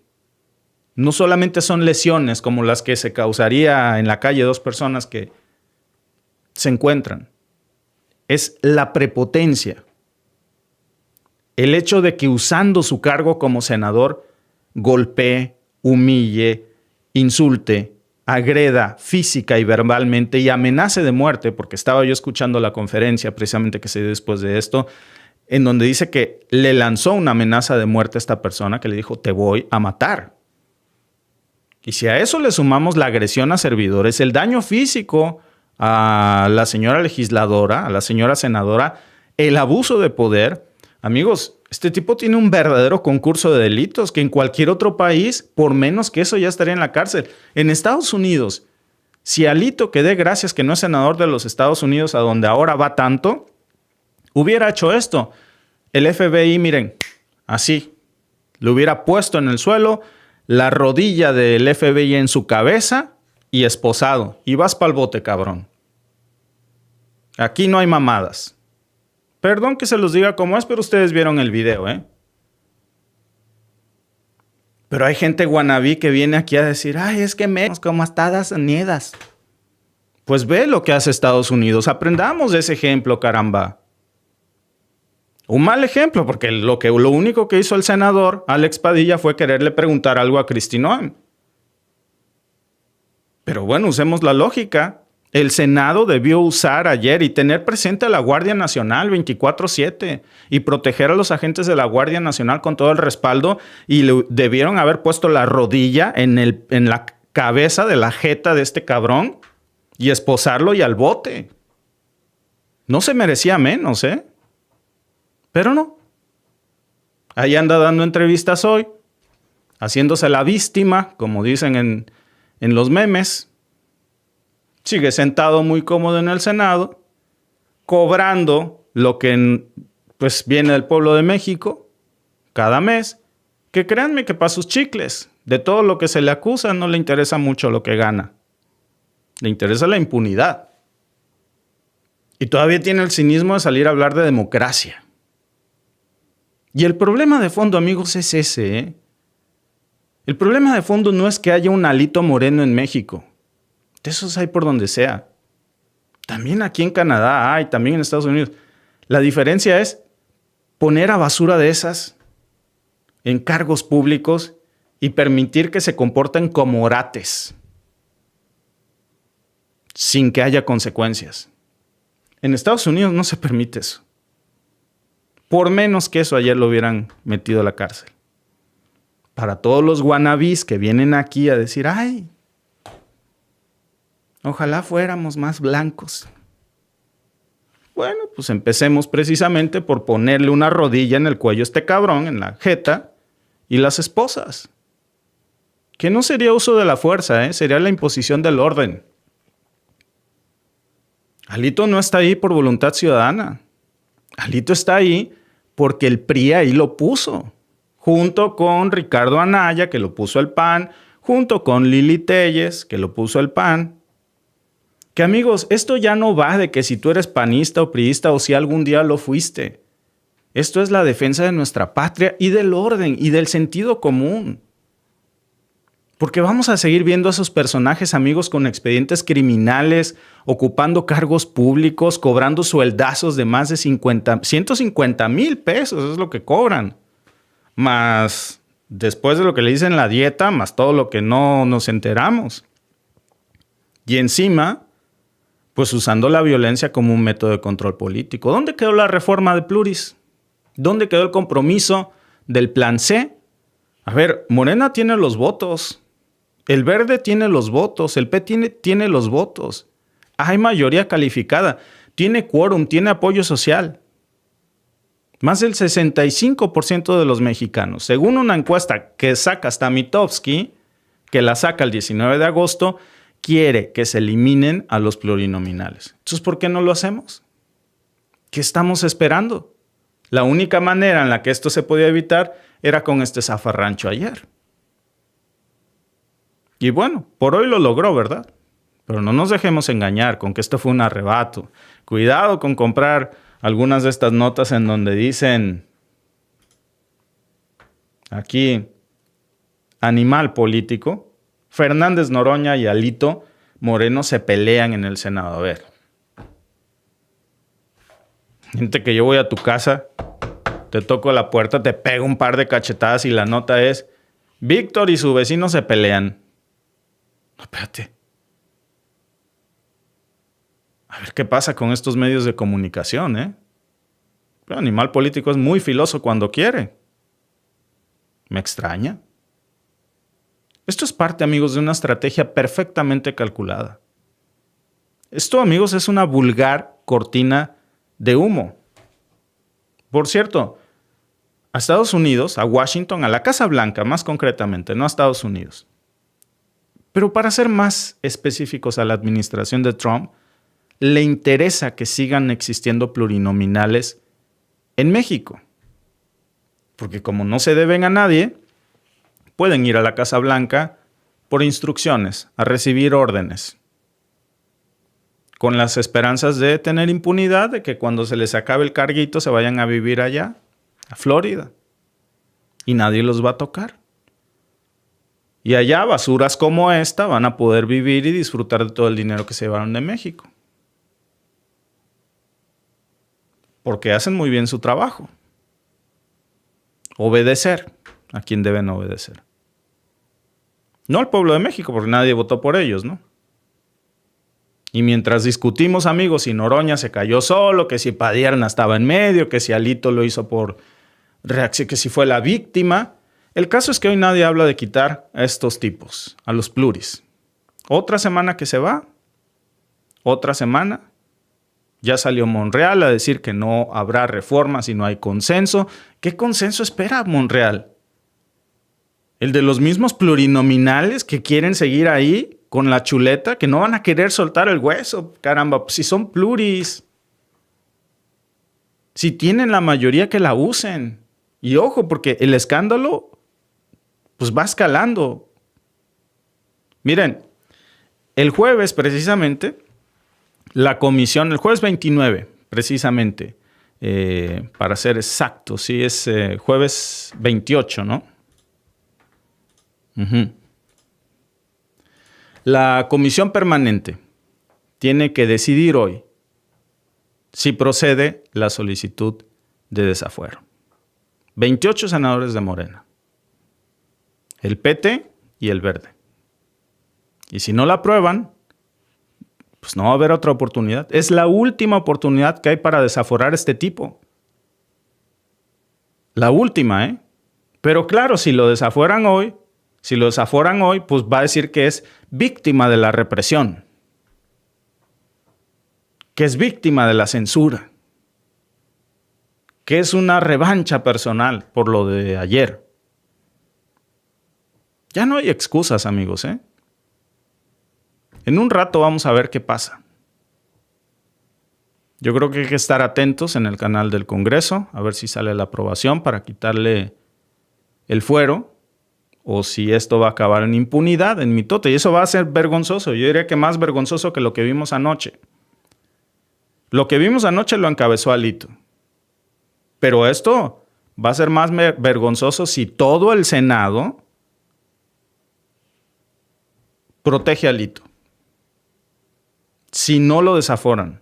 No solamente son lesiones como las que se causaría en la calle 2 personas que se encuentran. Es la prepotencia. El hecho de que usando su cargo como senador golpee, humille, insulte, agreda física y verbalmente y amenace de muerte, porque estaba yo escuchando la conferencia precisamente que se dio después de esto, en donde dice que le lanzó una amenaza de muerte a esta persona, que le dijo, te voy a matar. Y si a eso le sumamos la agresión a servidores, el daño físico a la señora legisladora, a la señora senadora, el abuso de poder, amigos, este tipo tiene un verdadero concurso de delitos que en cualquier otro país, por menos que eso, ya estaría en la cárcel. En Estados Unidos, si Alito, que dé gracias que no es senador de los Estados Unidos, a donde ahora va tanto, hubiera hecho esto, el FBI, miren, así, le hubiera puesto en el suelo la rodilla del FBI en su cabeza y esposado. Y vas pa'l bote, cabrón. Aquí no hay mamadas. Perdón que se los diga como es, pero ustedes vieron el video, ¿eh? Pero hay gente guanabí que viene aquí a decir, ay, es que menos como estadas niedas. Pues ve lo que hace Estados Unidos. Aprendamos de ese ejemplo, caramba. Un mal ejemplo, porque lo único que hizo el senador Alex Padilla fue quererle preguntar algo a Kristi Noem. Pero bueno, usemos la lógica. El Senado debió usar ayer y tener presente a la Guardia Nacional 24/7 y proteger a los agentes de la Guardia Nacional con todo el respaldo, y le debieron haber puesto la rodilla en la cabeza de la jeta de este cabrón y esposarlo y al bote. No se merecía menos, ¿eh? Pero no. Ahí anda dando entrevistas hoy, haciéndose la víctima, como dicen en los memes. Sigue sentado muy cómodo en el Senado, cobrando lo que pues viene del pueblo de México cada mes. Que créanme que para sus chicles, de todo lo que se le acusa, no le interesa mucho lo que gana. Le interesa la impunidad. Y todavía tiene el cinismo de salir a hablar de democracia. Y el problema de fondo, amigos, es ese, ¿eh? El problema de fondo no es que haya un Alito Moreno en México. De esos hay por donde sea. También aquí en Canadá hay, también en Estados Unidos. La diferencia es poner a basura de esas en cargos públicos y permitir que se comporten como orates sin que haya consecuencias. En Estados Unidos no se permite eso. Por menos que eso, ayer lo hubieran metido a la cárcel. Para todos los wannabes que vienen aquí a decir, ay, ojalá fuéramos más blancos. Bueno, pues empecemos precisamente por ponerle una rodilla en el cuello a este cabrón, en la jeta, y las esposas. Que no sería uso de la fuerza, sería la imposición del orden. Alito no está ahí por voluntad ciudadana. Alito está ahí porque el PRI ahí lo puso, junto con Ricardo Anaya, que lo puso el PAN, junto con Lili Telles, que lo puso el PAN. Que amigos, esto ya no va de que si tú eres panista o priista o si algún día lo fuiste. Esto es la defensa de nuestra patria y del orden y del sentido común. Porque vamos a seguir viendo a esos personajes, amigos, con expedientes criminales, ocupando cargos públicos, cobrando sueldazos de más de 150,000 pesos, es lo que cobran. Más después de lo que le dicen la dieta, más todo lo que no nos enteramos. Y encima, pues usando la violencia como un método de control político. ¿Dónde quedó la reforma de Pluris? ¿Dónde quedó el compromiso del Plan C? A ver, Morena tiene los votos. El Verde tiene los votos, el P tiene los votos. Hay mayoría calificada, tiene quórum, tiene apoyo social. Más del 65% de los mexicanos, según una encuesta que saca Stamitowski, que la saca el 19 de agosto, quiere que se eliminen a los plurinominales. Entonces, ¿por qué no lo hacemos? ¿Qué estamos esperando? La única manera en la que esto se podía evitar era con este zafarrancho ayer. Y bueno, por hoy lo logró, ¿verdad? Pero no nos dejemos engañar con que esto fue un arrebato. Cuidado con comprar algunas de estas notas en donde dicen aquí animal político. Fernández Noroña y Alito Moreno se pelean en el Senado. A ver. Gente que yo voy a tu casa, te toco la puerta, te pego un par de cachetadas y la nota es: Víctor y su vecino se pelean. Espérate. A ver qué pasa con estos medios de comunicación, Pero animal político es muy filoso cuando quiere. Me extraña. Esto es parte, amigos, de una estrategia perfectamente calculada. Esto, amigos, es una vulgar cortina de humo. Por cierto, a Estados Unidos, a Washington, a la Casa Blanca más concretamente, no a Estados Unidos. Pero para ser más específicos, a la administración de Trump, le interesa que sigan existiendo plurinominales en México. Porque como no se deben a nadie, pueden ir a la Casa Blanca por instrucciones, a recibir órdenes, con las esperanzas de tener impunidad, de que cuando se les acabe el carguito se vayan a vivir allá, a Florida, y nadie los va a tocar. Y allá basuras como esta van a poder vivir y disfrutar de todo el dinero que se llevaron de México. Porque hacen muy bien su trabajo. Obedecer a quien deben obedecer. No al pueblo de México, porque nadie votó por ellos, ¿no? Y mientras discutimos, amigos, si Noroña se cayó solo, que si Padierna estaba en medio, que si Alito lo hizo por reacción, que si fue la víctima, el caso es que hoy nadie habla de quitar a estos tipos, a los pluris. Otra semana que se va, otra semana. Ya salió Monreal a decir que no habrá reforma si no hay consenso. ¿Qué consenso espera Monreal? ¿El de los mismos plurinominales que quieren seguir ahí con la chuleta, que no van a querer soltar el hueso? Caramba, si son pluris. Si tienen la mayoría, que la usen. Y ojo, porque el escándalo pues va escalando. Miren, el jueves precisamente, la comisión, el jueves 29 precisamente, para ser exacto, sí es jueves 28, ¿no? La comisión permanente tiene que decidir hoy si procede la solicitud de desafuero. 28 senadores de Morena. El PT y el Verde. Y si no la aprueban, pues no va a haber otra oportunidad. Es la última oportunidad que hay para desaforar a este tipo. La última, Pero claro, si lo desaforan hoy, pues va a decir que es víctima de la represión. que es víctima de la censura, que es una revancha personal por lo de ayer. Ya no hay excusas, amigos, ¿eh? En un rato vamos a ver qué pasa. Yo creo que hay que estar atentos en el canal del Congreso, a ver si sale la aprobación para quitarle el fuero, o si esto va a acabar en impunidad, en mitote. Y eso va a ser vergonzoso. Yo diría que más vergonzoso que lo que vimos anoche. Lo que vimos anoche lo encabezó Alito. Pero esto va a ser más vergonzoso si todo el Senado protege a Alito. Si no lo desaforan.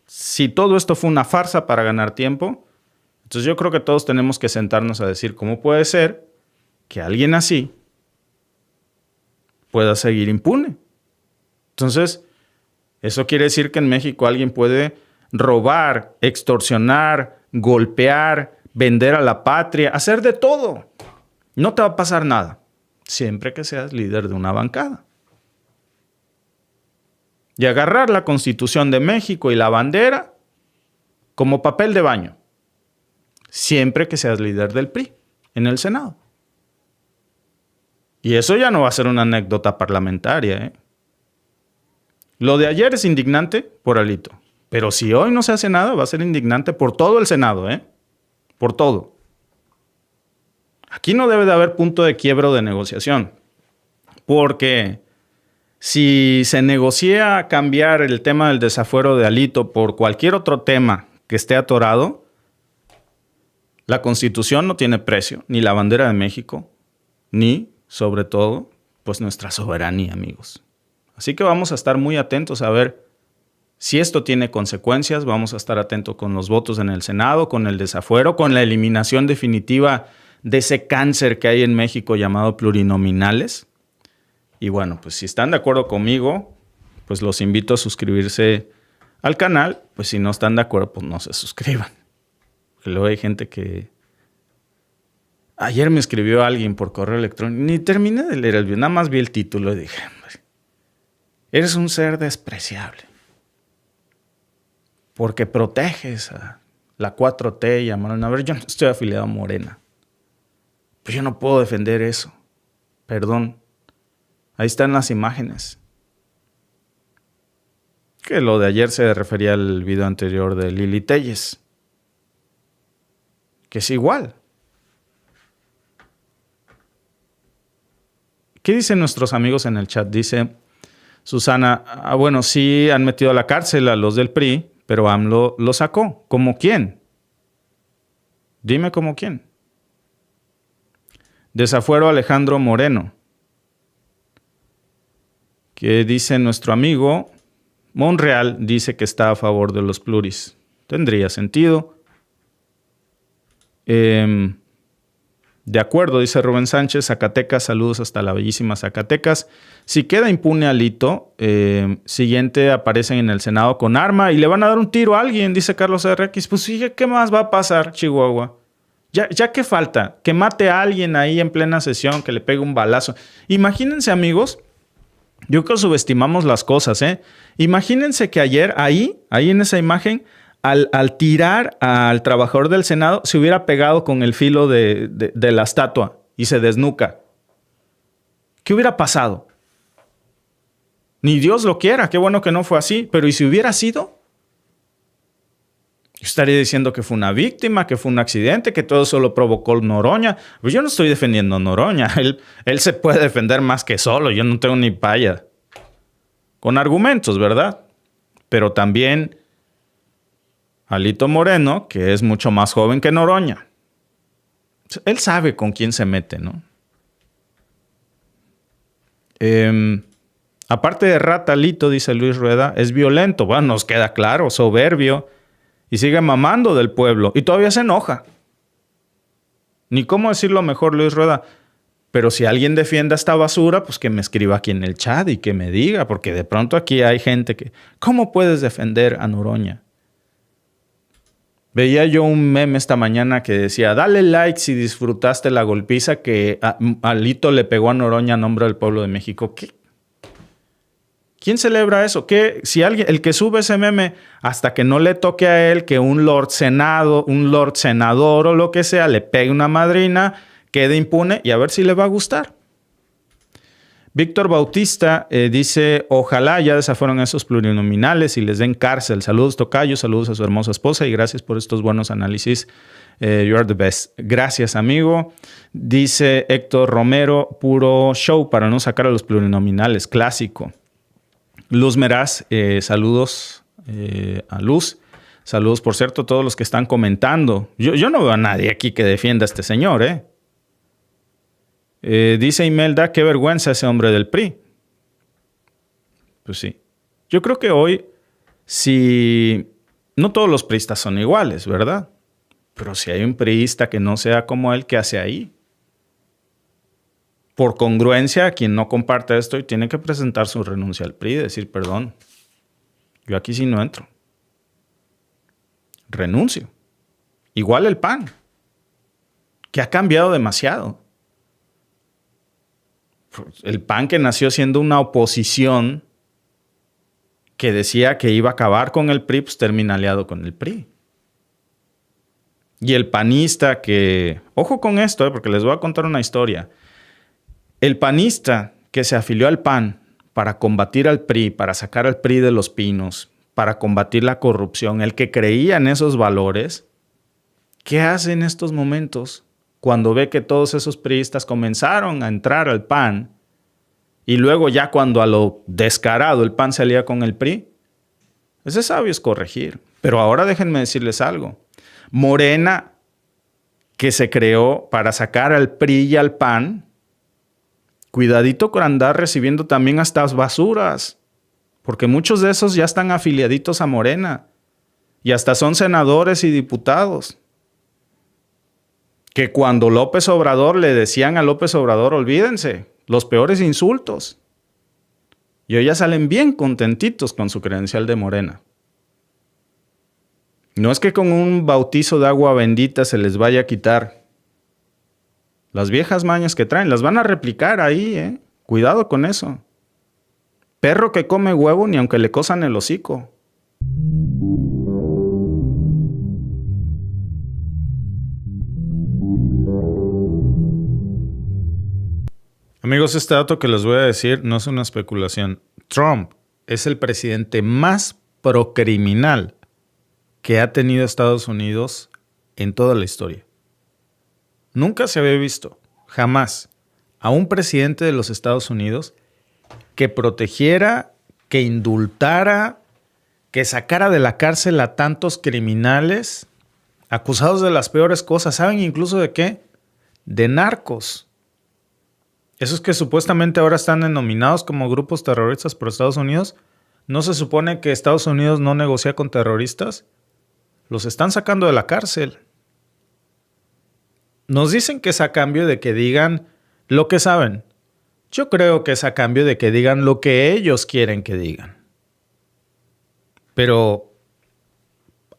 Si todo esto fue una farsa para ganar tiempo, entonces yo creo que todos tenemos que sentarnos a decir cómo puede ser que alguien así pueda seguir impune. Entonces, eso quiere decir que en México alguien puede robar, extorsionar, golpear, vender a la patria, hacer de todo. No te va a pasar nada, siempre que seas líder de una bancada. Y agarrar la Constitución de México y la bandera como papel de baño, siempre que seas líder del PRI en el Senado. Y eso ya no va a ser una anécdota parlamentaria, ¿eh? Lo de ayer es indignante por Alito, pero si hoy no se hace nada, va a ser indignante por todo el Senado, ¿eh? Por todo. Aquí no debe de haber punto de quiebra o de negociación, porque si se negocia cambiar el tema del desafuero de Alito por cualquier otro tema que esté atorado, la Constitución no tiene precio, ni la bandera de México, ni, sobre todo, pues nuestra soberanía, amigos. Así que vamos a estar muy atentos a ver si esto tiene consecuencias. Vamos a estar atentos con los votos en el Senado, con el desafuero, con la eliminación definitiva de ese cáncer que hay en México llamado plurinominales. Y bueno, pues si están de acuerdo conmigo, pues los invito a suscribirse al canal. Pues si no están de acuerdo, pues no se suscriban. Porque luego hay gente que... Ayer me escribió alguien por correo electrónico. Ni terminé de leer el video, nada más vi el título y dije, eres un ser despreciable. Porque proteges a la 4T y a Morena. A ver, yo no estoy afiliado a Morena. Pues yo no puedo defender eso. Perdón. Ahí están las imágenes. Que lo de ayer se refería al video anterior de Lili Telles. Que es igual. ¿Qué dicen nuestros amigos en el chat? Dice Susana, bueno, sí han metido a la cárcel a los del PRI, pero AMLO lo sacó. ¿Cómo quién? Dime cómo quién. Desafuero a Alejandro Moreno. Que dice nuestro amigo Monreal, dice que está a favor de los pluris. Tendría sentido. De acuerdo, dice Rubén Sánchez, Zacatecas, saludos hasta la bellísima Zacatecas. Si queda impune Alito, siguiente aparecen en el Senado con arma y le van a dar un tiro a alguien, dice Carlos RX. Pues sí, ¿qué más va a pasar, Chihuahua? Ya ¿qué falta? Que mate a alguien ahí en plena sesión, que le pegue un balazo. Imagínense, amigos, yo creo que subestimamos las cosas, ¿eh? Imagínense que ayer, ahí en esa imagen, al tirar al trabajador del Senado, se hubiera pegado con el filo de la estatua y se desnuca. ¿Qué hubiera pasado? Ni Dios lo quiera, qué bueno que no fue así, pero ¿y si hubiera sido? Yo estaría diciendo que fue una víctima, que fue un accidente, que todo eso lo provocó Noroña. Pues yo no estoy defendiendo a Noroña. Él se puede defender más que solo. Yo no tengo ni paya. Con argumentos, ¿verdad? Pero también Alito Moreno, que es mucho más joven que Noroña. Él sabe con quién se mete, ¿no? Aparte de rata, Alito, dice Luis Rueda, es violento. Bueno, nos queda claro, soberbio. Y sigue mamando del pueblo. Y todavía se enoja. Ni cómo decirlo mejor, Luis Rueda. Pero si alguien defiende a esta basura, pues que me escriba aquí en el chat y que me diga. Porque de pronto aquí hay gente que... ¿Cómo puedes defender a Noroña? Veía yo un meme esta mañana que decía, dale like si disfrutaste la golpiza que Alito le pegó a Noroña a nombre del pueblo de México. ¿Qué? ¿Quién celebra eso? ¿Qué? Si alguien, el que sube ese meme, hasta que no le toque a él que un lord senador o lo que sea, le pegue una madrina, quede impune y a ver si le va a gustar. Víctor Bautista dice, ojalá ya desafueron a esos plurinominales y les den cárcel. Saludos, tocayo, saludos a su hermosa esposa y gracias por estos buenos análisis. You are the best. Gracias, amigo. Dice Héctor Romero, puro show para no sacar a los plurinominales. Clásico. Luz Meraz, saludos a Luz. Saludos, por cierto, a todos los que están comentando. Yo no veo a nadie aquí que defienda a este señor, dice Imelda, qué vergüenza ese hombre del PRI. Pues sí. Yo creo que hoy, si no todos los priistas son iguales, ¿verdad? Pero si hay un priista que no sea como él, ¿qué hace ahí? Por congruencia, quien no comparte esto y tiene que presentar su renuncia al PRI y decir, perdón, yo aquí sí no entro. Renuncio. Igual el PAN, que ha cambiado demasiado. El PAN que nació siendo una oposición que decía que iba a acabar con el PRI, pues termina aliado con el PRI. Y el panista que... Ojo con esto, porque les voy a contar una historia. El panista que se afilió al PAN para combatir al PRI, para sacar al PRI de los pinos, para combatir la corrupción, el que creía en esos valores, ¿qué hace en estos momentos cuando ve que todos esos priistas comenzaron a entrar al PAN y luego ya cuando a lo descarado el PAN se alía con el PRI? Ese sabio es corregir. Pero ahora déjenme decirles algo. Morena, que se creó para sacar al PRI y al PAN, cuidadito con andar recibiendo también estas basuras, porque muchos de esos ya están afiliaditos a Morena y hasta son senadores y diputados. Que cuando López Obrador le decían a López Obrador, olvídense, los peores insultos. Y hoy ya salen bien contentitos con su credencial de Morena. No es que con un bautizo de agua bendita se les vaya a quitar. Las viejas mañas que traen, las van a replicar ahí, Cuidado con eso. Perro que come huevo ni aunque le cosan el hocico. Amigos, este dato que les voy a decir no es una especulación. Trump es el presidente más procriminal que ha tenido Estados Unidos en toda la historia. Nunca se había visto, jamás, a un presidente de los Estados Unidos que protegiera, que indultara, que sacara de la cárcel a tantos criminales acusados de las peores cosas. ¿Saben incluso de qué? De narcos. Esos que supuestamente ahora están denominados como grupos terroristas por Estados Unidos. ¿No se supone que Estados Unidos no negocia con terroristas? Los están sacando de la cárcel. Nos dicen que es a cambio de que digan lo que saben. Yo creo que es a cambio de que digan lo que ellos quieren que digan. Pero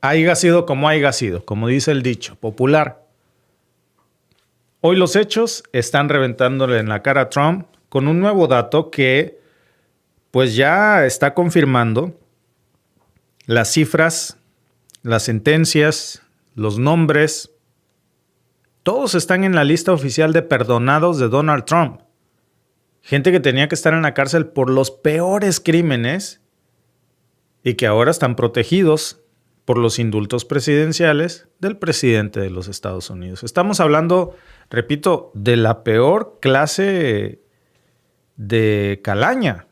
haya sido, como dice el dicho popular. Hoy los hechos están reventándole en la cara a Trump con un nuevo dato que pues ya está confirmando las cifras, las sentencias, los nombres. Todos están en la lista oficial de perdonados de Donald Trump. Gente que tenía que estar en la cárcel por los peores crímenes y que ahora están protegidos por los indultos presidenciales del presidente de los Estados Unidos. Estamos hablando, repito, de la peor clase de calaña.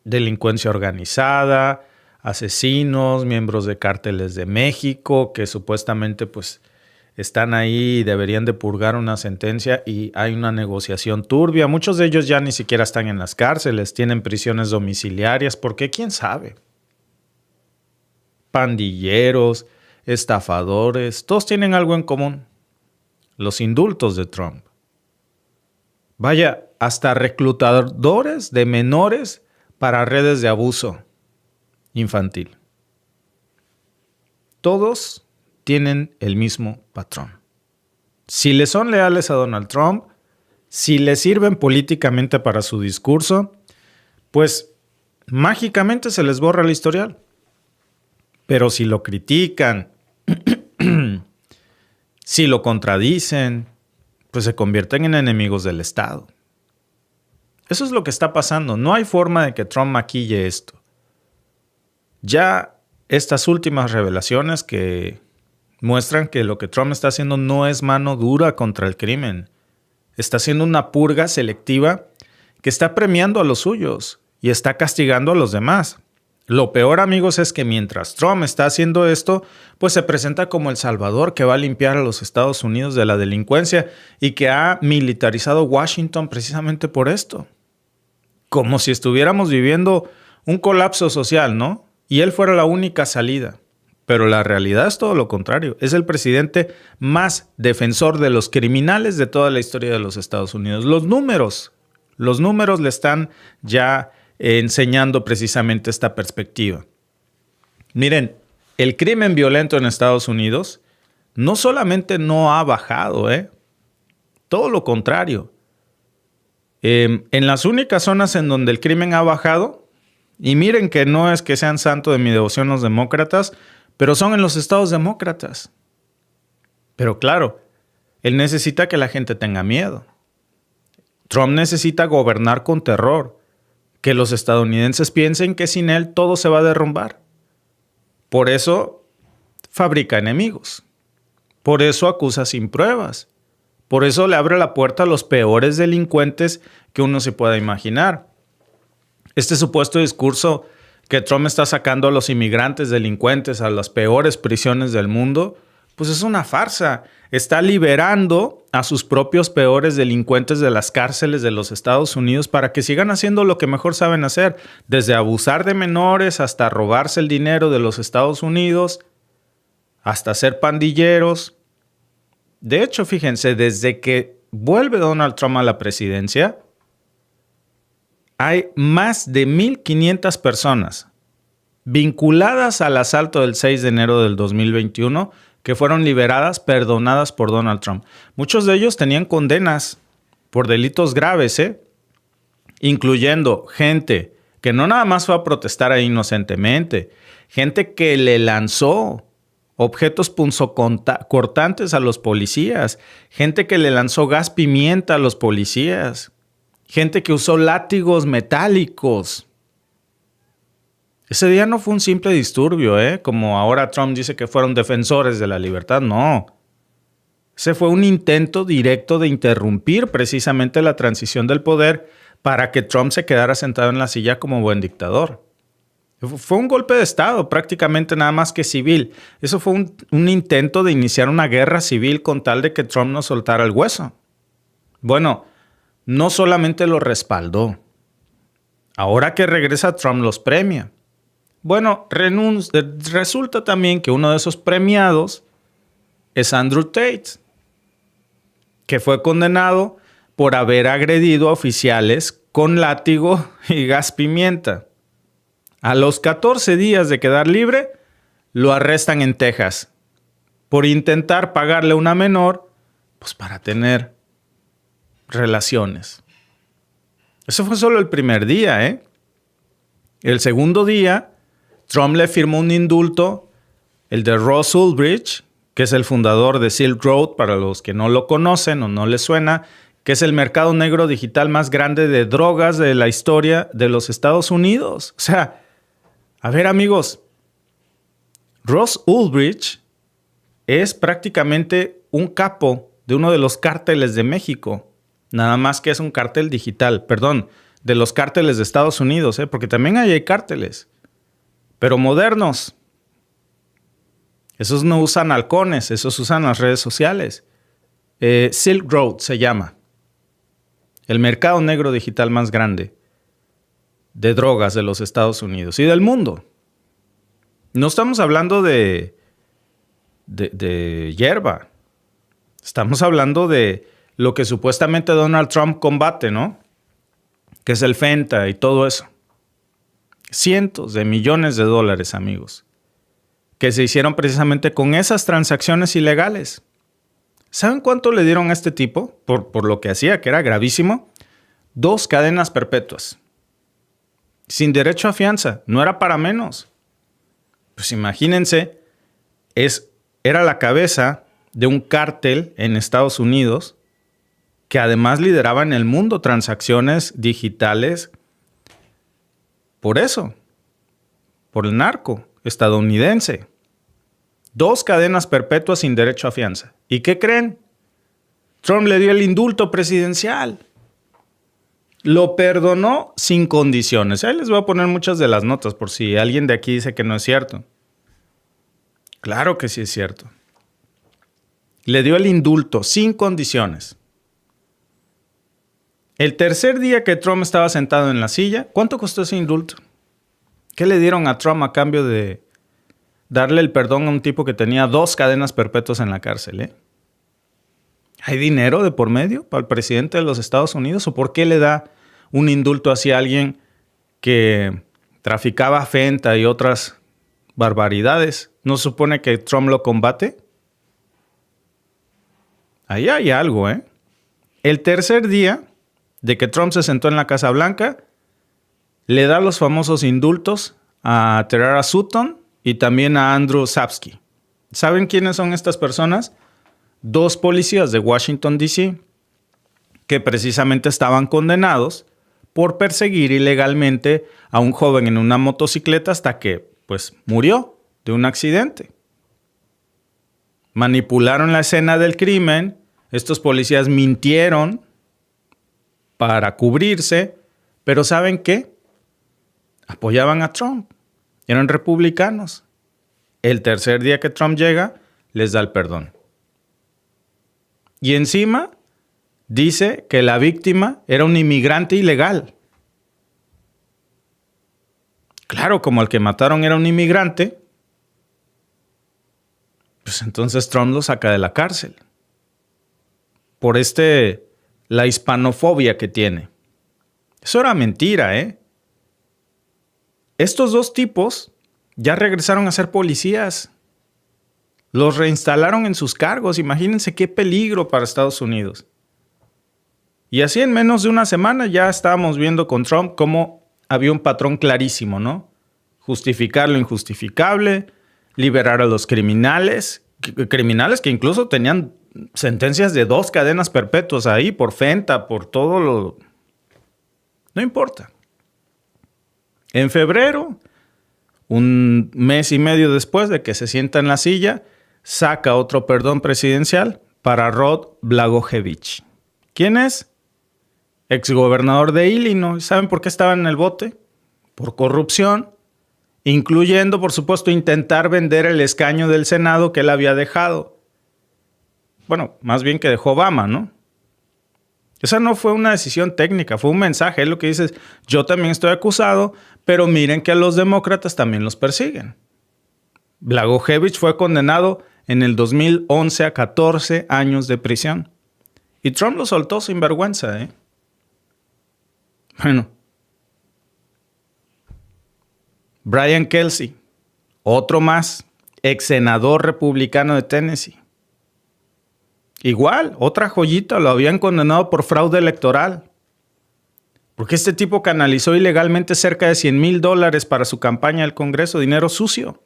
Delincuencia organizada, asesinos, miembros de cárteles de México que supuestamente pues están ahí y deberían de purgar una sentencia y hay una negociación turbia. Muchos de ellos ya ni siquiera están en las cárceles, tienen prisiones domiciliarias. ¿Por qué? ¿Quién sabe? Pandilleros, estafadores, todos tienen algo en común. Los indultos de Trump. Vaya, hasta reclutadores de menores para redes de abuso infantil. Todos tienen el mismo patrón. Si le son leales a Donald Trump, si le sirven políticamente para su discurso, pues mágicamente se les borra el historial. Pero si lo critican, si lo contradicen, pues se convierten en enemigos del Estado. Eso es lo que está pasando. No hay forma de que Trump maquille esto. Ya estas últimas revelaciones que muestran que lo que Trump está haciendo no es mano dura contra el crimen. Está haciendo una purga selectiva que está premiando a los suyos y está castigando a los demás. Lo peor, amigos, es que mientras Trump está haciendo esto, pues se presenta como el salvador que va a limpiar a los Estados Unidos de la delincuencia y que ha militarizado Washington precisamente por esto. Como si estuviéramos viviendo un colapso social, ¿no? Y él fuera la única salida. Pero la realidad es todo lo contrario. Es el presidente más defensor de los criminales de toda la historia de los Estados Unidos. Los números le están ya enseñando precisamente esta perspectiva. Miren, el crimen violento en Estados Unidos no solamente no ha bajado, todo lo contrario. En las únicas zonas en donde el crimen ha bajado, y miren que no es que sean santo de mi devoción los demócratas, pero son en los estados demócratas. Pero claro, él necesita que la gente tenga miedo. Trump necesita gobernar con terror, que los estadounidenses piensen que sin él todo se va a derrumbar. Por eso fabrica enemigos. Por eso acusa sin pruebas. Por eso le abre la puerta a los peores delincuentes que uno se pueda imaginar. Este supuesto discurso que Trump está sacando a los inmigrantes delincuentes a las peores prisiones del mundo, pues es una farsa. Está liberando a sus propios peores delincuentes de las cárceles de los Estados Unidos para que sigan haciendo lo que mejor saben hacer, desde abusar de menores hasta robarse el dinero de los Estados Unidos, hasta ser pandilleros. De hecho, fíjense, desde que vuelve Donald Trump a la presidencia, hay más de 1,500 personas vinculadas al asalto del 6 de enero del 2021 que fueron liberadas, perdonadas por Donald Trump. Muchos de ellos tenían condenas por delitos graves, incluyendo gente que no nada más fue a protestar ahí inocentemente, gente que le lanzó objetos punzocortantes a los policías, gente que le lanzó gas pimienta a los policías, gente que usó látigos metálicos. Ese día no fue un simple disturbio, como ahora Trump dice que fueron defensores de la libertad. No. Ese fue un intento directo de interrumpir precisamente la transición del poder para que Trump se quedara sentado en la silla como buen dictador. Fue un golpe de Estado, prácticamente nada más que civil. Eso fue un intento de iniciar una guerra civil con tal de que Trump no soltara el hueso. Bueno, no solamente lo respaldó. Ahora que regresa Trump los premia. Bueno, resulta también que uno de esos premiados es Andrew Tate, que fue condenado por haber agredido a oficiales con látigo y gas pimienta. A los 14 días de quedar libre, lo arrestan en Texas por intentar pagarle a una menor, pues para tener relaciones. Eso fue solo el primer día, El segundo día, Trump le firmó un indulto, el de Ross Ulbricht, que es el fundador de Silk Road, para los que no lo conocen o no les suena, que es el mercado negro digital más grande de drogas de la historia de los Estados Unidos. O sea, a ver, amigos, Ross Ulbricht es prácticamente un capo de uno de los cárteles de México. Nada más que es un cártel digital, de los cárteles de Estados Unidos, porque también hay cárteles, pero modernos. Esos no usan halcones, esos usan las redes sociales. Silk Road se llama. El mercado negro digital más grande de drogas de los Estados Unidos y del mundo. No estamos hablando de hierba. Estamos hablando de lo que supuestamente Donald Trump combate, ¿no? Que es el fenta y todo eso. Cientos de millones de dólares, amigos, que se hicieron precisamente con esas transacciones ilegales. ¿Saben cuánto le dieron a este tipo por lo que hacía, que era gravísimo? 2 cadenas perpetuas. sin derecho a fianza. No era para menos. Pues imagínense, era la cabeza de un cártel en Estados Unidos que además lideraba en el mundo transacciones digitales por eso, por el narco estadounidense. 2 cadenas perpetuas sin derecho a fianza. ¿Y qué creen? Trump le dio el indulto presidencial. Lo perdonó sin condiciones. Ahí les voy a poner muchas de las notas por si alguien de aquí dice que no es cierto. Claro que sí es cierto. Le dio el indulto sin condiciones. El tercer día que Trump estaba sentado en la silla, ¿cuánto costó ese indulto? ¿Qué le dieron a Trump a cambio de darle el perdón a un tipo que tenía 2 cadenas perpetuas en la cárcel? ¿Hay dinero de por medio para el presidente de los Estados Unidos? ¿O por qué le da un indulto hacia alguien que traficaba fenta y otras barbaridades? ¿No se supone que Trump lo combate? Ahí hay algo, ¿eh? El tercer día de que Trump se sentó en la Casa Blanca, le da los famosos indultos a Terara Sutton y también a Andrew Sapsky. ¿Saben quiénes son estas personas? 2 policías de Washington, D.C., que precisamente estaban condenados por perseguir ilegalmente a un joven en una motocicleta hasta que, pues, murió de un accidente. Manipularon la escena del crimen. Estos policías mintieron para cubrirse, pero ¿saben qué? Apoyaban a Trump. Eran republicanos. El tercer día que Trump llega, les da el perdón. Y encima dice que la víctima era un inmigrante ilegal. Claro, como el que mataron era un inmigrante, pues entonces Trump lo saca de la cárcel. Por la hispanofobia que tiene. Eso era mentira, ¿eh? Estos 2 tipos ya regresaron a ser policías. Los reinstalaron en sus cargos. Imagínense qué peligro para Estados Unidos. Y así en menos de una semana ya estábamos viendo con Trump cómo había un patrón clarísimo, ¿no? Justificar lo injustificable, liberar a los criminales que incluso tenían sentencias de 2 cadenas perpetuas ahí por fenta, por todo lo... No importa. En febrero, un mes y medio después de que se sienta en la silla, saca otro perdón presidencial para Rod Blagojevich. ¿Quién es? Exgobernador de Illinois. ¿Saben por qué estaba en el bote? Por corrupción, incluyendo, por supuesto, intentar vender el escaño del Senado que él había dejado. Bueno, más bien que dejó Obama, ¿no? Esa no fue una decisión técnica, fue un mensaje. Es lo que dices, yo también estoy acusado, pero miren que a los demócratas también los persiguen. Blagojevich fue condenado en el 2011 a 14 años de prisión. Y Trump lo soltó sin vergüenza, ¿eh? Bueno. Brian Kelsey, otro más, ex senador republicano de Tennessee. Igual, otra joyita, lo habían condenado por fraude electoral. Porque este tipo canalizó ilegalmente cerca de $100,000 para su campaña al Congreso, dinero sucio.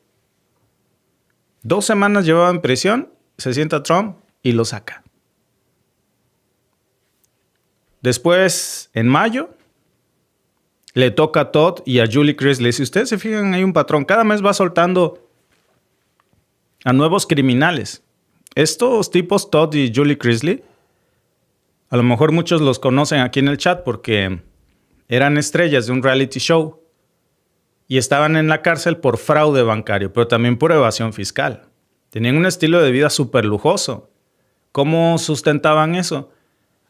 2 semanas llevaba en prisión, se sienta Trump y lo saca. Después, en mayo, le toca a Todd y a Julie Chrisley. Si ustedes se fijan, hay un patrón. Cada mes va soltando a nuevos criminales. Estos tipos, Todd y Julie Chrisley, a lo mejor muchos los conocen aquí en el chat porque eran estrellas de un reality show y estaban en la cárcel por fraude bancario, pero también por evasión fiscal. Tenían un estilo de vida súper lujoso. ¿Cómo sustentaban eso?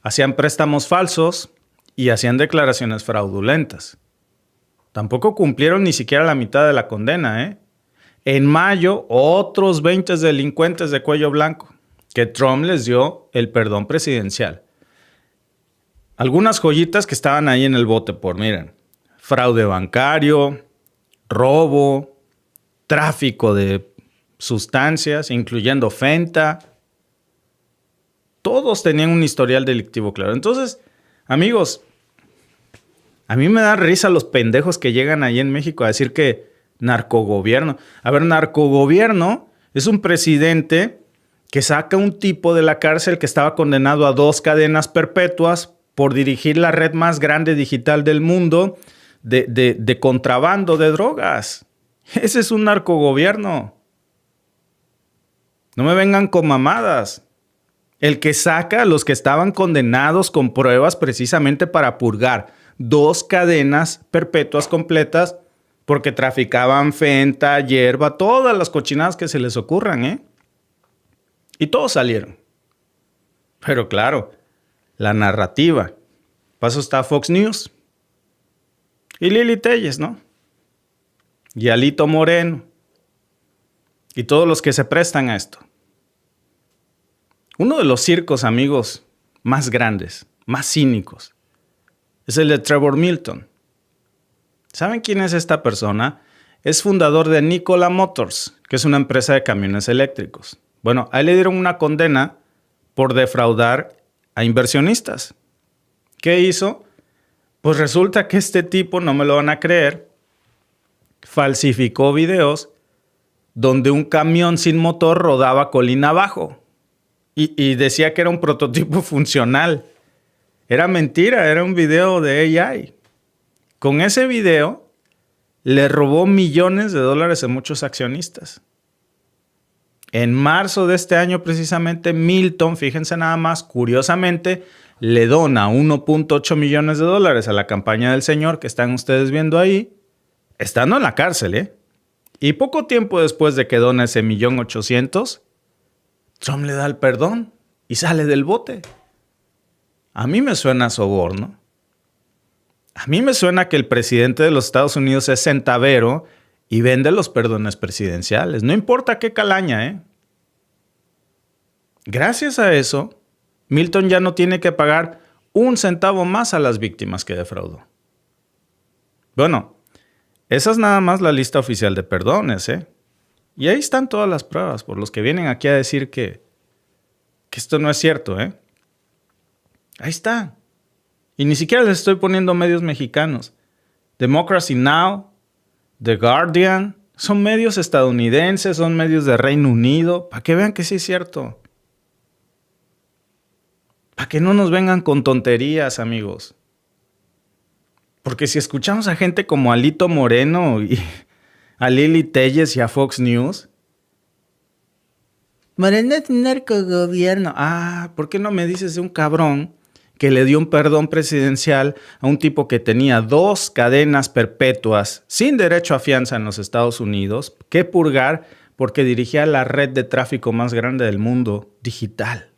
Hacían préstamos falsos y hacían declaraciones fraudulentas. Tampoco cumplieron ni siquiera la mitad de la condena, ¿eh? En mayo, otros 20 delincuentes de cuello blanco, que Trump les dio el perdón presidencial. Algunas joyitas que estaban ahí en el bote por, miren, fraude bancario, robo, tráfico de sustancias, incluyendo fenta. Todos tenían un historial delictivo claro. Entonces, amigos, A mí me da risa los pendejos que llegan ahí en México a decir que narcogobierno. A ver, narcogobierno es un presidente que saca un tipo de la cárcel que estaba condenado a 2 cadenas perpetuas por dirigir la red más grande digital del mundo de contrabando de drogas. Ese es un narcogobierno. No me vengan con mamadas. El que saca a los que estaban condenados con pruebas precisamente para purgar 2 cadenas perpetuas completas porque traficaban fenta, hierba, todas las cochinadas que se les ocurran, ¿eh? Y todos salieron. Pero claro, la narrativa. Paso está Fox News. Y Lili Telles, ¿no? Y Alito Moreno. Y todos los que se prestan a esto. Uno de los circos, amigos, más grandes, más cínicos, es el de Trevor Milton. ¿Saben quién es esta persona? Es fundador de Nikola Motors, que es una empresa de camiones eléctricos. Bueno, a él le dieron una condena por defraudar a inversionistas. ¿Qué hizo? Pues resulta que este tipo, no me lo van a creer, falsificó videos donde un camión sin motor rodaba colina abajo y decía que era un prototipo funcional. Era mentira, era un video de AI. Con ese video le robó millones de dólares a muchos accionistas. En marzo de este año precisamente Milton, fíjense nada más, curiosamente, le dona 1.8 millones de dólares a la campaña del señor que están ustedes viendo ahí, estando en la cárcel, ¿eh? Y poco tiempo después de que dona ese 1.800.000, Trump le da el perdón y sale del bote. A mí me suena a soborno. A mí me suena que el presidente de los Estados Unidos es centavero y vende los perdones presidenciales. No importa qué calaña, ¿eh? Gracias a eso, Milton ya no tiene que pagar 1 centavo más a las víctimas que defraudó. Bueno, esa es nada más la lista oficial de perdones, ¿eh? Y ahí están todas las pruebas por los que vienen aquí a decir que esto no es cierto, ¿eh? Ahí está. Y ni siquiera les estoy poniendo medios mexicanos. Democracy Now!, The Guardian, son medios estadounidenses, son medios de Reino Unido, para que vean que sí es cierto. Para que no nos vengan con tonterías, amigos. Porque si escuchamos a gente como Alito Moreno y a Lili Telles y a Fox News, Moreno es un narcogobierno. ¿Por qué no me dices de un cabrón que le dio un perdón presidencial a un tipo que tenía 2 cadenas perpetuas sin derecho a fianza en los Estados Unidos que purgar porque dirigía la red de tráfico más grande del mundo, digital?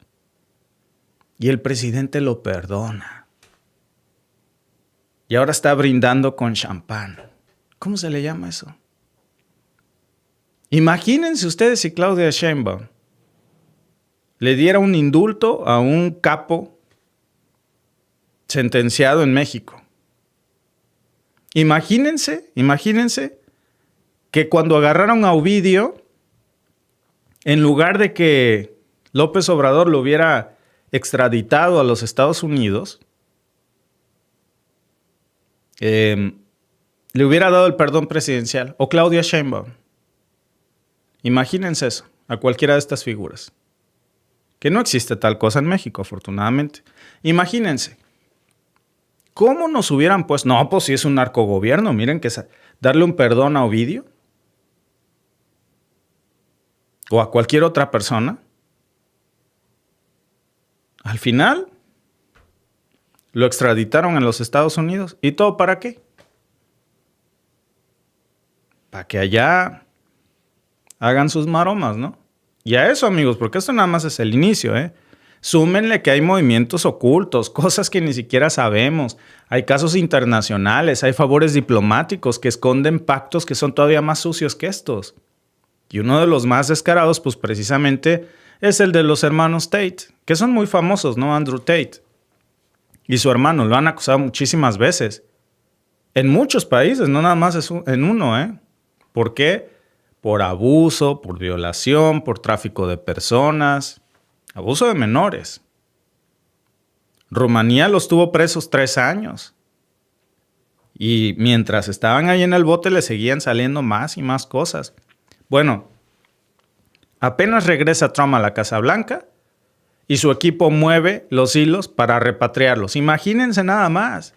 Y el presidente lo perdona. Y ahora está brindando con champán. ¿Cómo se le llama eso? Imagínense ustedes si Claudia Sheinbaum le diera un indulto a un capo sentenciado en México. Imagínense que cuando agarraron a Ovidio, en lugar de que López Obrador lo hubiera extraditado a los Estados Unidos, le hubiera dado el perdón presidencial, o Claudia Sheinbaum. Imagínense eso, a cualquiera de estas figuras. Que no existe tal cosa en México, afortunadamente. Imagínense. ¿Cómo nos hubieran puesto? No, pues si es un narcogobierno, miren que darle un perdón a Ovidio o a cualquier otra persona. Al final lo extraditaron en los Estados Unidos. ¿Y todo para qué? Para que allá hagan sus maromas, ¿no? Y a eso, amigos, porque esto nada más es el inicio, ¿eh? Súmenle que hay movimientos ocultos, cosas que ni siquiera sabemos. Hay casos internacionales, hay favores diplomáticos que esconden pactos que son todavía más sucios que estos. Y uno de los más descarados, pues precisamente, es el de los hermanos Tate, que son muy famosos, ¿no? Andrew Tate y su hermano lo han acusado muchísimas veces. En muchos países, no nada más en uno, ¿eh? ¿Por qué? Por abuso, por violación, por tráfico de personas, abuso de menores. Rumanía los tuvo presos 3 años. Y mientras estaban ahí en el bote le seguían saliendo más y más cosas. Bueno, apenas regresa Trump a la Casa Blanca y su equipo mueve los hilos para repatriarlos. Imagínense nada más.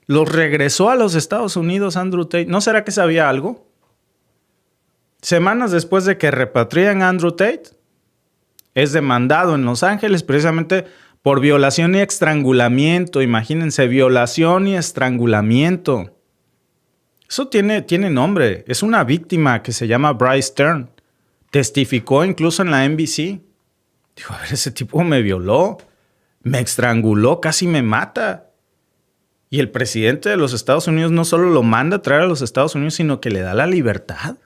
Los regresó a los Estados Unidos Andrew Tate. ¿No será que sabía algo? Semanas después de que repatrian a Andrew Tate, es demandado en Los Ángeles precisamente por violación y estrangulamiento. Imagínense, violación y estrangulamiento. Eso tiene nombre. Es una víctima que se llama Bryce Stern. Testificó incluso en la NBC. Dijo, a ver, ese tipo me violó, me estranguló, casi me mata. Y el presidente de los Estados Unidos no solo lo manda a traer a los Estados Unidos, sino que le da la libertad.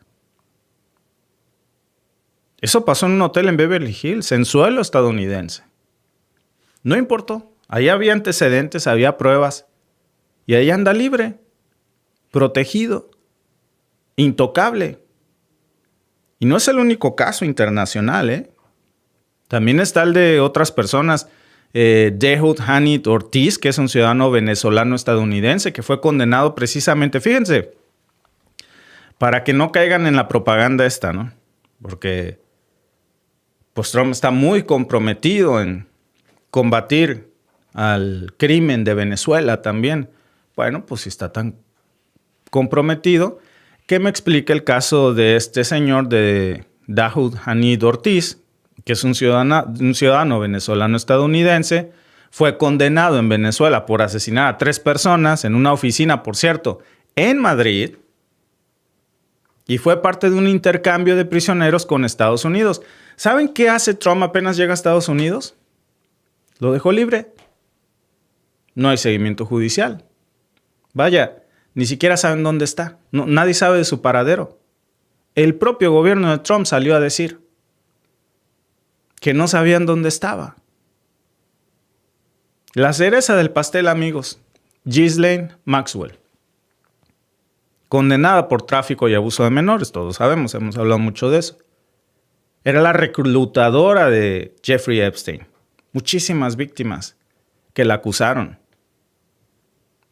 Eso pasó en un hotel en Beverly Hills, en suelo estadounidense. No importó. Ahí había antecedentes, había pruebas. Y ahí anda libre, protegido, intocable. Y no es el único caso internacional, ¿eh? También está el de otras personas. Dahoud Hanit Ortiz, que es un ciudadano venezolano estadounidense, que fue condenado precisamente, fíjense, para que no caigan en la propaganda esta, ¿no? Porque pues Trump está muy comprometido en combatir al crimen de Venezuela también. Bueno, pues si está tan comprometido, que me explique el caso de este señor de Dahoud Hanit Ortiz, que es un ciudadano venezolano estadounidense, fue condenado en Venezuela por asesinar a 3 personas en una oficina, por cierto, en Madrid, y fue parte de un intercambio de prisioneros con Estados Unidos. ¿Saben qué hace Trump apenas llega a Estados Unidos? Lo dejó libre. No hay seguimiento judicial. Vaya, ni siquiera saben dónde está. No, nadie sabe de su paradero. El propio gobierno de Trump salió a decir que no sabían dónde estaba. La cereza del pastel, amigos, Ghislaine Maxwell, condenada por tráfico y abuso de menores, todos sabemos, hemos hablado mucho de eso. Era la reclutadora de Jeffrey Epstein. Muchísimas víctimas que la acusaron.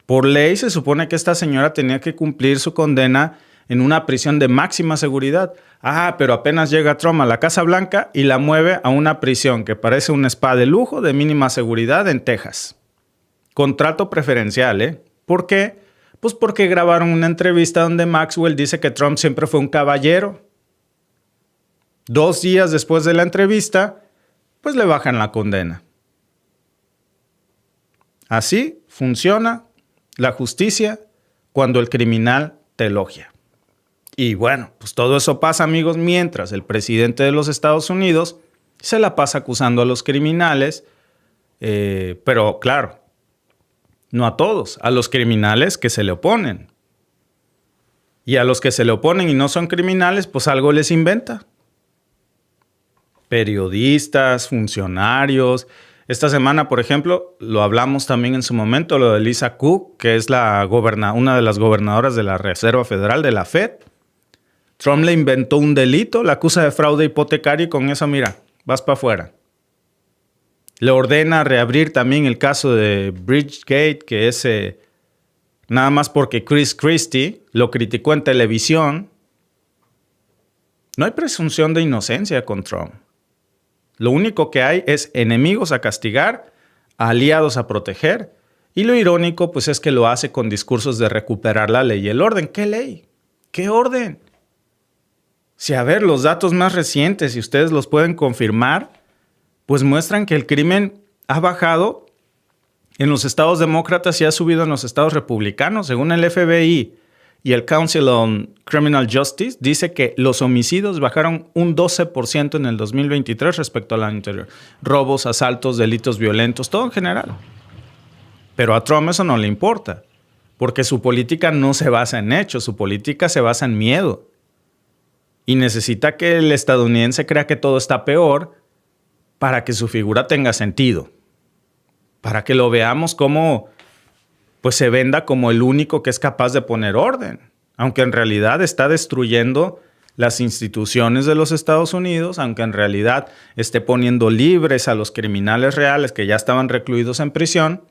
Por ley se supone que esta señora tenía que cumplir su condena en una prisión de máxima seguridad. Pero apenas llega Trump a la Casa Blanca y la mueve a una prisión que parece un spa de lujo de mínima seguridad en Texas. Contrato preferencial, ¿eh? ¿Por qué? Pues porque grabaron una entrevista donde Maxwell dice que Trump siempre fue un caballero. 2 días después de la entrevista, pues le bajan la condena. Así funciona la justicia cuando el criminal te elogia. Y bueno, pues todo eso pasa, amigos, mientras el presidente de los Estados Unidos se la pasa acusando a los criminales, pero claro, no a todos, a los criminales que se le oponen. Y a los que se le oponen y no son criminales, pues algo les inventa. Periodistas, funcionarios. Esta semana, por ejemplo, lo hablamos también en su momento, lo de Lisa Cook, que es una de las gobernadoras de la Reserva Federal de la Fed. Trump le inventó un delito, la acusa de fraude hipotecario y con eso, mira, vas para afuera. Le ordena reabrir también el caso de Bridgegate, que es nada más porque Chris Christie lo criticó en televisión. No hay presunción de inocencia con Trump. Lo único que hay es enemigos a castigar, aliados a proteger. Y lo irónico, pues, es que lo hace con discursos de recuperar la ley y el orden. ¿Qué ley? ¿Qué orden? Si, a ver, los datos más recientes, si ustedes los pueden confirmar, pues muestran que el crimen ha bajado en los estados demócratas y ha subido en los estados republicanos. Según el FBI y el Council on Criminal Justice, dice que los homicidios bajaron un 12% en el 2023 respecto al año anterior. Robos, asaltos, delitos violentos, todo en general. Pero a Trump eso no le importa, porque su política no se basa en hechos, su política se basa en miedo. Y necesita que el estadounidense crea que todo está peor para que su figura tenga sentido. Para que lo veamos como, pues se venda como el único que es capaz de poner orden. Aunque en realidad está destruyendo las instituciones de los Estados Unidos, aunque en realidad esté poniendo libres a los criminales reales que ya estaban recluidos en prisión,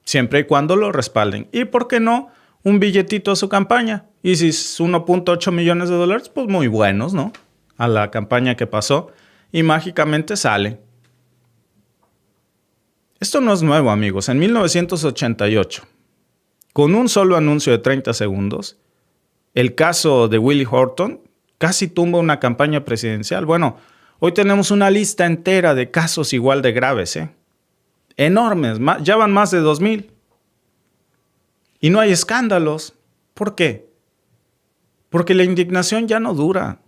siempre y cuando lo respalden. Y, ¿por qué no?, un billetito a su campaña. Y si es 1.8 millones de dólares, pues muy buenos, ¿no? A la campaña que pasó. Y mágicamente sale. Esto no es nuevo, amigos. En 1988, con un solo anuncio de 30 segundos, el caso de Willie Horton casi tumba una campaña presidencial. Bueno, hoy tenemos una lista entera de casos igual de graves, ¿eh? Enormes, ya van más de 2,000. Y no hay escándalos. ¿Por qué? Porque la indignación ya no dura.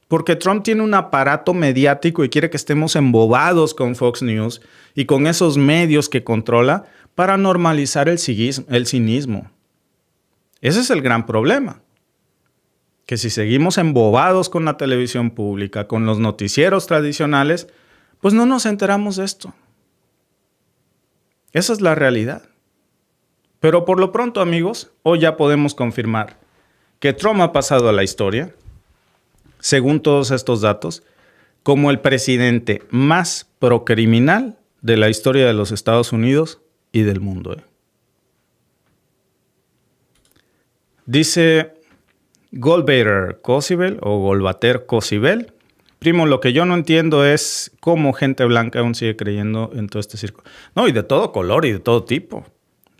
Porque Trump tiene un aparato mediático y quiere que estemos embobados con Fox News y con esos medios que controla para normalizar el cinismo. Ese es el gran problema. Que si seguimos embobados con la televisión pública, con los noticieros tradicionales, pues no nos enteramos de esto. Esa es la realidad. Pero por lo pronto, amigos, hoy ya podemos confirmar que Trump ha pasado a la historia, según todos estos datos, como el presidente más procriminal de la historia de los Estados Unidos y del mundo. Dice Goldwater Cosibel o Goldwater Cosibel. Primo, lo que yo no entiendo es cómo gente blanca aún sigue creyendo en todo este circo. No, y de todo color y de todo tipo.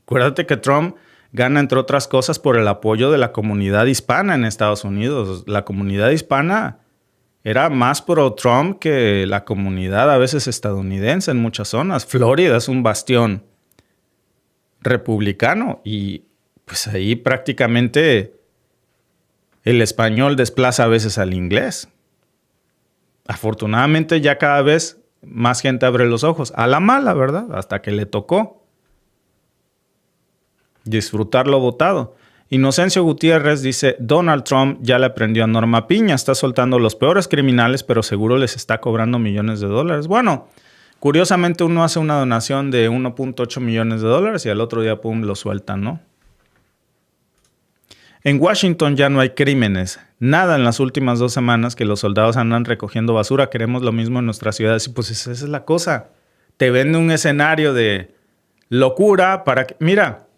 Acuérdate que Trump gana, entre otras cosas, por el apoyo de la comunidad hispana en Estados Unidos. La comunidad hispana era más pro-Trump que la comunidad a veces estadounidense en muchas zonas. Florida es un bastión republicano y pues ahí prácticamente el español desplaza a veces al inglés. Afortunadamente ya cada vez más gente abre los ojos. A la mala, ¿verdad? Hasta que le tocó disfrutar lo votado. Inocencio Gutiérrez dice, Donald Trump ya le aprendió a Norma Piña, está soltando los peores criminales, pero seguro les está cobrando millones de dólares. Bueno, curiosamente uno hace una donación de 1.8 millones de dólares y al otro día, pum, lo sueltan, ¿no? En Washington ya no hay crímenes. Nada en las últimas 2 semanas que los soldados andan recogiendo basura. Queremos lo mismo en nuestras ciudades. Y pues esa es la cosa. Te vende un escenario de locura para que... Mira,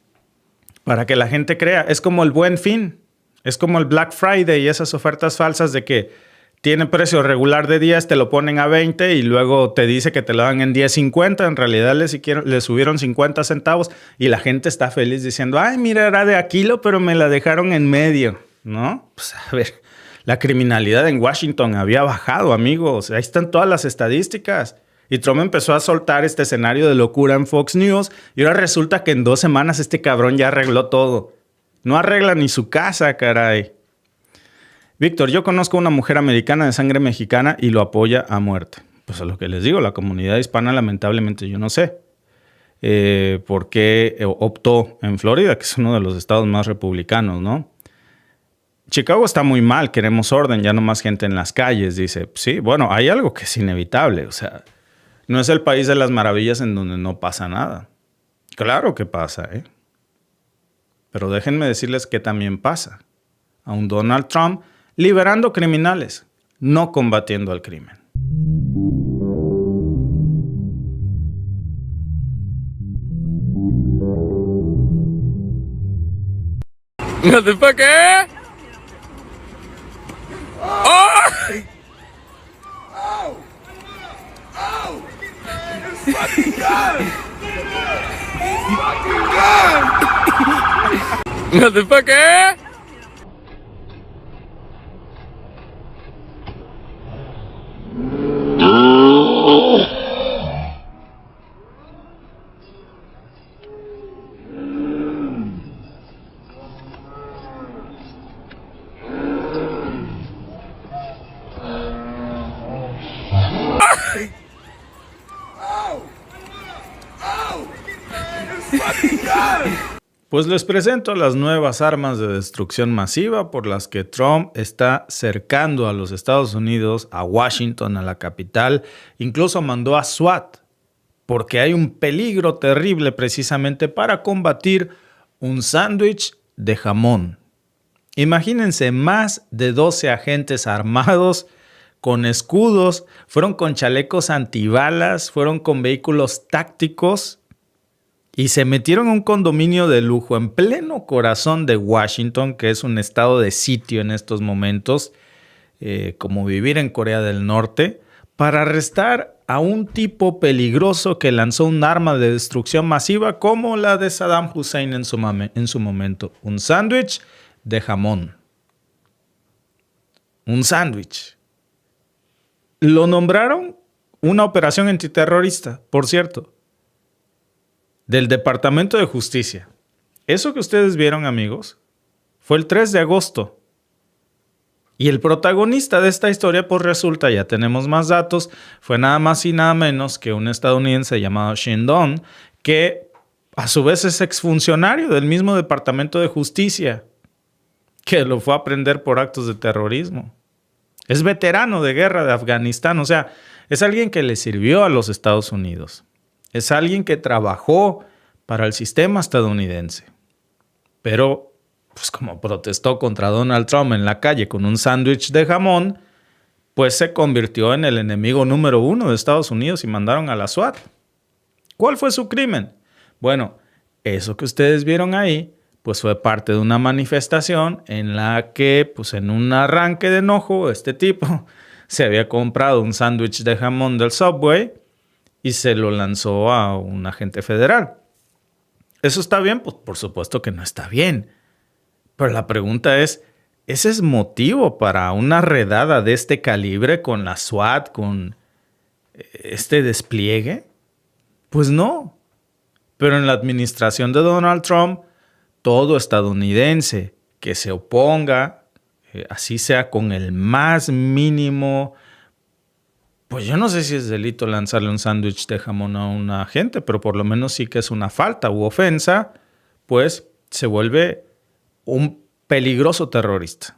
para que la gente crea. Es como el Buen Fin. Es como el Black Friday y esas ofertas falsas de que tiene precio regular de 10, te lo ponen a 20 y luego te dice que te lo dan en 10.50. En realidad le subieron 50 centavos y la gente está feliz diciendo, ay, mira, era de a kilo, pero me la dejaron en medio, ¿no? Pues a ver, la criminalidad en Washington había bajado, amigos. Ahí están todas las estadísticas. Y Trump empezó a soltar este escenario de locura en Fox News y ahora resulta que en 2 semanas este cabrón ya arregló todo. No arregla ni su casa, caray. Víctor, yo conozco a una mujer americana de sangre mexicana y lo apoya a muerte. Pues a lo que les digo, la comunidad hispana lamentablemente yo no sé por qué optó en Florida, que es uno de los estados más republicanos, ¿no? Chicago está muy mal, queremos orden, ya no más gente en las calles, dice. Sí, bueno, hay algo que es inevitable, o sea, no es el país de las maravillas en donde no pasa nada. Claro que pasa, ¿eh? Pero déjenme decirles que también pasa. A un Donald Trump liberando criminales, no combatiendo al crimen. Motherfucker! Oh! It's fucking gun! Fucking gun! Motherfucker! Pues les presento las nuevas armas de destrucción masiva por las que Trump está cercando a los Estados Unidos, a Washington, a la capital. Incluso mandó a SWAT, porque hay un peligro terrible precisamente para combatir un sándwich de jamón. Imagínense, más de 12 agentes armados con escudos, fueron con chalecos antibalas, fueron con vehículos tácticos y se metieron a un condominio de lujo en pleno corazón de Washington, que es un estado de sitio en estos momentos, como vivir en Corea del Norte, para arrestar a un tipo peligroso que lanzó un arma de destrucción masiva como la de Saddam Hussein en su momento. Un sándwich de jamón. Un sándwich. Lo nombraron una operación antiterrorista, por cierto, del Departamento de Justicia. Eso que ustedes vieron, amigos, fue el 3 de agosto. Y el protagonista de esta historia, pues resulta, ya tenemos más datos, fue nada más y nada menos que un estadounidense llamado Shin Don, que a su vez es exfuncionario del mismo Departamento de Justicia, que lo fue a prender por actos de terrorismo. Es veterano de guerra de Afganistán, o sea, es alguien que le sirvió a los Estados Unidos. Es alguien que trabajó para el sistema estadounidense. Pero pues como protestó contra Donald Trump en la calle con un sándwich de jamón, pues se convirtió en el enemigo número 1 de Estados Unidos y mandaron a la SWAT. ¿Cuál fue su crimen? Bueno, eso que ustedes vieron ahí, pues fue parte de una manifestación en la que, pues en un arranque de enojo, este tipo se había comprado un sándwich de jamón del Subway y se lo lanzó a un agente federal. ¿Eso está bien? Pues por supuesto que no está bien. Pero la pregunta es, ¿ese es motivo para una redada de este calibre con la SWAT, con este despliegue? Pues no. Pero en la administración de Donald Trump, todo estadounidense que se oponga, así sea con el más mínimo, pues yo no sé si es delito lanzarle un sándwich de jamón a un agente, pero por lo menos sí que es una falta u ofensa, pues se vuelve un peligroso terrorista.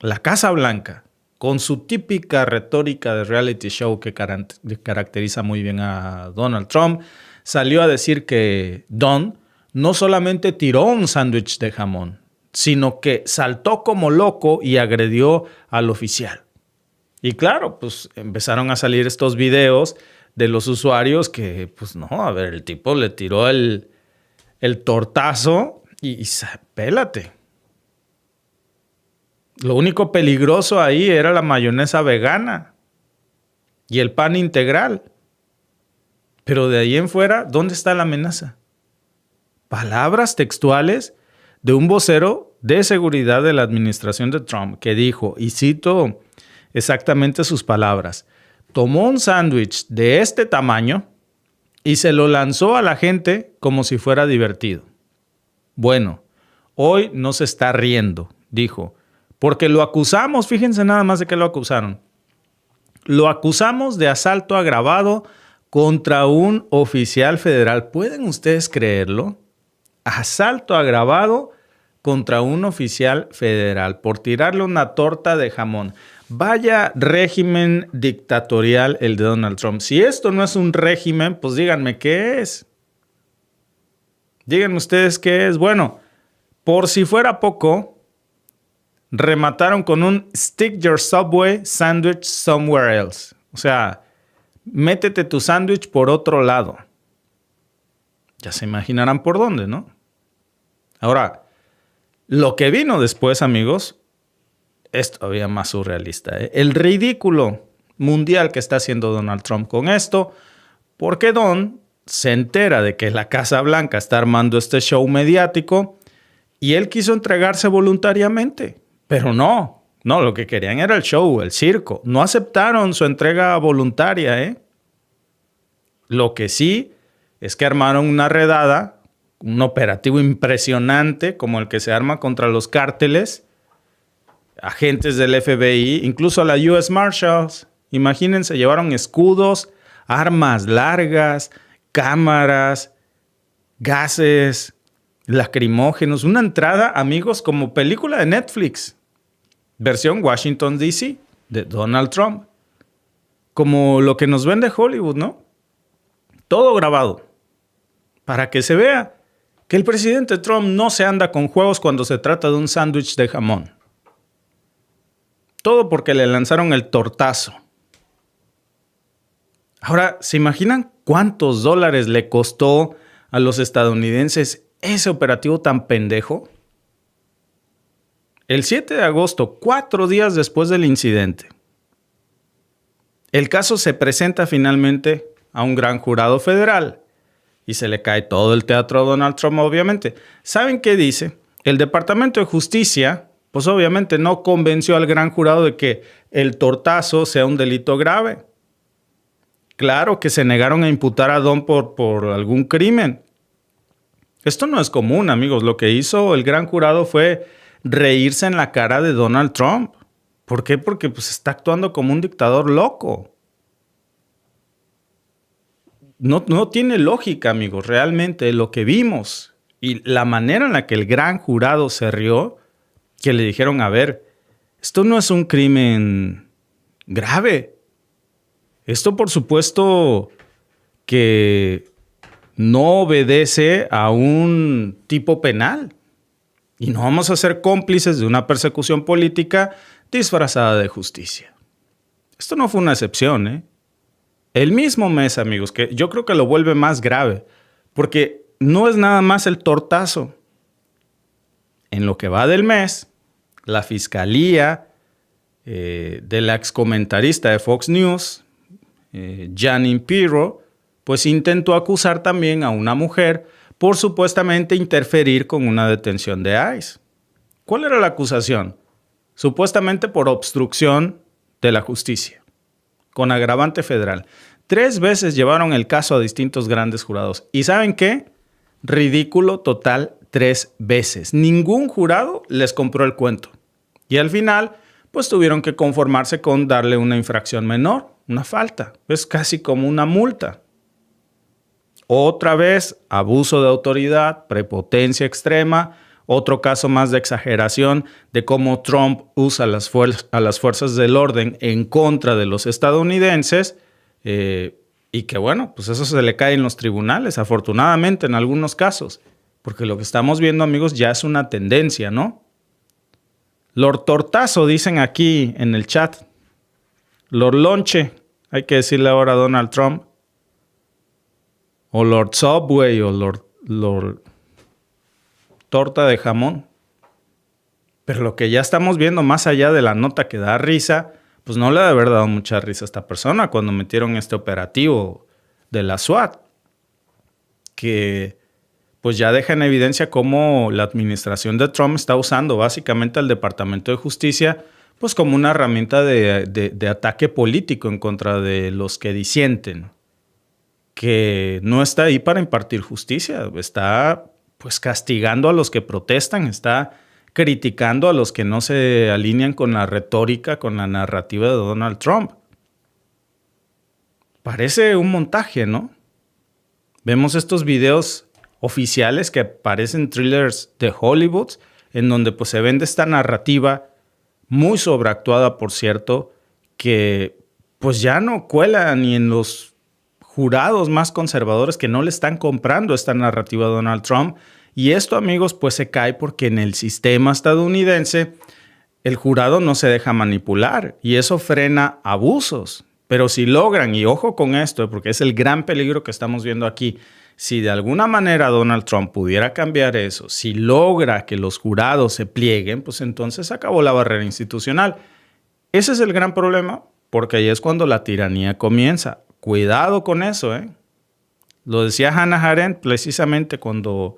La Casa Blanca, con su típica retórica de reality show que caracteriza muy bien a Donald Trump, salió a decir que Don no solamente tiró un sándwich de jamón, sino que saltó como loco y agredió al oficial. Y claro, pues empezaron a salir estos videos de los usuarios que, pues no, a ver, el tipo le tiró el tortazo y pélate. Lo único peligroso ahí era la mayonesa vegana y el pan integral. Pero de ahí en fuera, ¿dónde está la amenaza? Palabras textuales de un vocero de seguridad de la administración de Trump que dijo, y cito exactamente sus palabras, tomó un sándwich de este tamaño y se lo lanzó a la gente como si fuera divertido. Bueno, hoy no se está riendo, dijo, porque lo acusamos, fíjense nada más de qué lo acusaron. Lo acusamos de asalto agravado contra un oficial federal. ¿Pueden ustedes creerlo? Asalto agravado contra un oficial federal por tirarle una torta de jamón. Vaya régimen dictatorial el de Donald Trump. Si esto no es un régimen, pues díganme qué es. Díganme ustedes qué es. Bueno, por si fuera poco, remataron con un stick your Subway sandwich somewhere else. O sea, métete tu sándwich por otro lado. Ya se imaginarán por dónde, ¿no? Ahora, lo que vino después, amigos, es todavía más surrealista, ¿eh? El ridículo mundial que está haciendo Donald Trump con esto, porque Don se entera de que la Casa Blanca está armando este show mediático y él quiso entregarse voluntariamente, pero no, lo que querían era el show, el circo. No aceptaron su entrega voluntaria, ¿eh? Lo que sí es que armaron una redada, un operativo impresionante como el que se arma contra los cárteles, agentes del FBI, incluso a la US Marshals. Imagínense, llevaron escudos, armas largas, cámaras, gases, lacrimógenos. Una entrada, amigos, como película de Netflix. Versión Washington, D.C., de Donald Trump. Como lo que nos vende Hollywood, ¿no? Todo grabado. Para que se vea que el presidente Trump no se anda con juegos cuando se trata de un sándwich de jamón. Todo porque le lanzaron el tortazo. Ahora, ¿se imaginan cuántos dólares le costó a los estadounidenses ese operativo tan pendejo? El 7 de agosto, 4 días después del incidente, el caso se presenta finalmente a un gran jurado federal y se le cae todo el teatro a Donald Trump, obviamente. ¿Saben qué dice? El Departamento de Justicia, pues obviamente no convenció al gran jurado de que el tortazo sea un delito grave. Claro que se negaron a imputar a Don por algún crimen. Esto no es común, amigos. Lo que hizo el gran jurado fue reírse en la cara de Donald Trump. ¿Por qué? Porque pues, está actuando como un dictador loco. No tiene lógica, amigos. Realmente lo que vimos y la manera en la que el gran jurado se rió, que le dijeron, a ver, esto no es un crimen grave. Esto, por supuesto, que no obedece a un tipo penal. Y no vamos a ser cómplices de una persecución política disfrazada de justicia. Esto no fue una excepción, ¿eh? El mismo mes, amigos, que yo creo que lo vuelve más grave, porque no es nada más el tortazo. En lo que va del mes, la fiscalía de la excomentarista de Fox News, Jeanine Pirro, pues intentó acusar también a una mujer por supuestamente interferir con una detención de ICE. ¿Cuál era la acusación? Supuestamente por obstrucción de la justicia, con agravante federal. 3 veces llevaron el caso a distintos grandes jurados. ¿Y saben qué? Ridículo total 3 veces. Ningún jurado les compró el cuento. Y al final, pues tuvieron que conformarse con darle una infracción menor, una falta. Es casi como una multa. Otra vez, abuso de autoridad, prepotencia extrema, otro caso más de exageración de cómo Trump usa a las fuerzas del orden en contra de los estadounidenses y que bueno, pues eso se le cae en los tribunales, afortunadamente en algunos casos, porque lo que estamos viendo, amigos, ya es una tendencia, ¿no? Lord Tortazo, dicen aquí en el chat. Lord Lonche, hay que decirle ahora a Donald Trump. O Lord Subway o Lord Torta de jamón. Pero lo que ya estamos viendo, más allá de la nota que da risa, pues no le ha de haber dado mucha risa a esta persona cuando metieron este operativo de la SWAT, que pues ya deja en evidencia cómo la administración de Trump está usando básicamente al Departamento de Justicia pues como una herramienta de ataque político en contra de los que disienten, que no está ahí para impartir justicia, está pues castigando a los que protestan, está criticando a los que no se alinean con la retórica, con la narrativa de Donald Trump. Parece un montaje, ¿no? Vemos estos videos oficiales que parecen thrillers de Hollywood, en donde pues se vende esta narrativa muy sobreactuada, por cierto, que pues ya no cuela ni en los jurados más conservadores, que no le están comprando esta narrativa a Donald Trump. Y esto, amigos, pues se cae porque en el sistema estadounidense el jurado no se deja manipular y eso frena abusos. Pero si logran, y ojo con esto, porque es el gran peligro que estamos viendo aquí, si de alguna manera Donald Trump pudiera cambiar eso, si logra que los jurados se plieguen, pues entonces acabó la barrera institucional. Ese es el gran problema, porque ahí es cuando la tiranía comienza. Cuidado con eso, ¿eh? Lo decía Hannah Arendt precisamente cuando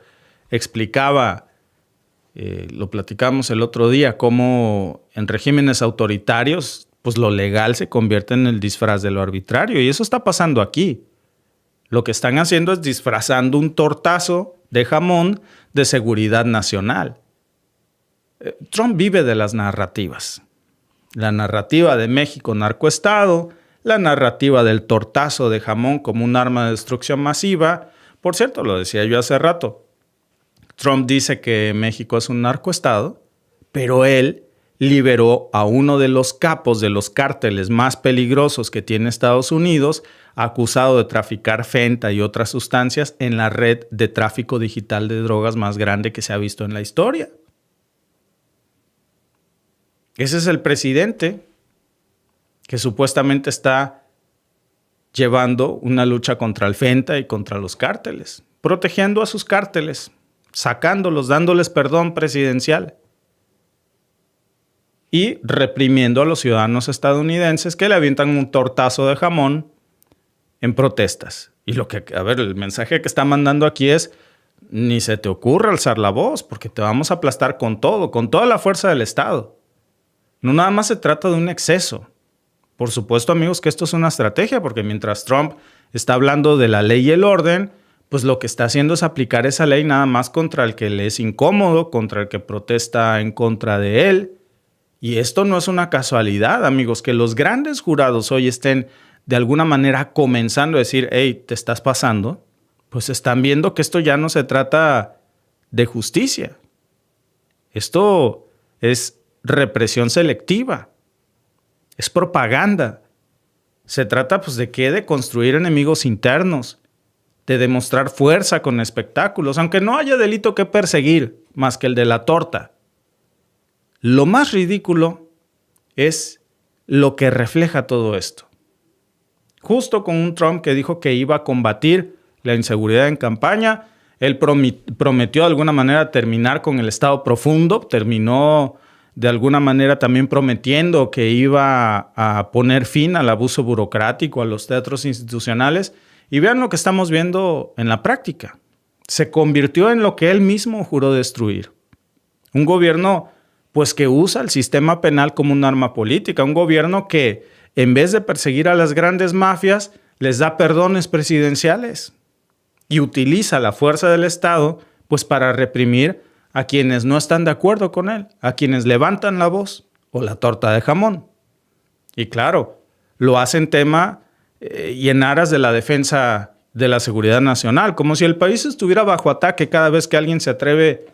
explicaba, lo platicamos el otro día, cómo en regímenes autoritarios, pues lo legal se convierte en el disfraz de lo arbitrario. Y eso está pasando aquí. Lo que están haciendo es disfrazando un tortazo de jamón de seguridad nacional. Trump vive de las narrativas. La narrativa de México narcoestado, la narrativa del tortazo de jamón como un arma de destrucción masiva. Por cierto, lo decía yo hace rato, Trump dice que México es un narcoestado, pero él liberó a uno de los capos de los cárteles más peligrosos que tiene Estados Unidos, acusado de traficar fenta y otras sustancias en la red de tráfico digital de drogas más grande que se ha visto en la historia. Ese es el presidente que supuestamente está llevando una lucha contra el fenta y contra los cárteles. protegiendo a sus cárteles, sacándolos, dándoles perdón presidencial y reprimiendo a los ciudadanos estadounidenses que le avientan un tortazo de jamón en protestas. Y el mensaje que está mandando aquí es: ni se te ocurra alzar la voz, porque te vamos a aplastar con todo, con toda la fuerza del Estado. No nada más se trata de un exceso. Por supuesto, amigos, que esto es una estrategia, porque mientras Trump está hablando de la ley y el orden, pues lo que está haciendo es aplicar esa ley nada más contra el que le es incómodo, contra el que protesta en contra de él. Y esto no es una casualidad, amigos, que los grandes jurados hoy estén de alguna manera comenzando a decir: hey, te estás pasando. Pues están viendo que esto ya no se trata de justicia. Esto es represión selectiva. Es propaganda. Se trata pues de qué, de construir enemigos internos, de demostrar fuerza con espectáculos, aunque no haya delito que perseguir más que el de la torta. Lo más ridículo es lo que refleja todo esto. Justo con un Trump que dijo que iba a combatir la inseguridad en campaña, él prometió de alguna manera terminar con el Estado profundo, terminó de alguna manera también prometiendo que iba a poner fin al abuso burocrático, a los teatros institucionales, y vean lo que estamos viendo en la práctica. Se convirtió en lo que él mismo juró destruir. Un gobierno pues que usa el sistema penal como un arma política, un gobierno que en vez de perseguir a las grandes mafias, les da perdones presidenciales y utiliza la fuerza del Estado pues para reprimir a quienes no están de acuerdo con él, a quienes levantan la voz o la torta de jamón. Y claro, lo hacen tema y en aras de la defensa de la seguridad nacional, como si el país estuviera bajo ataque cada vez que alguien se atreve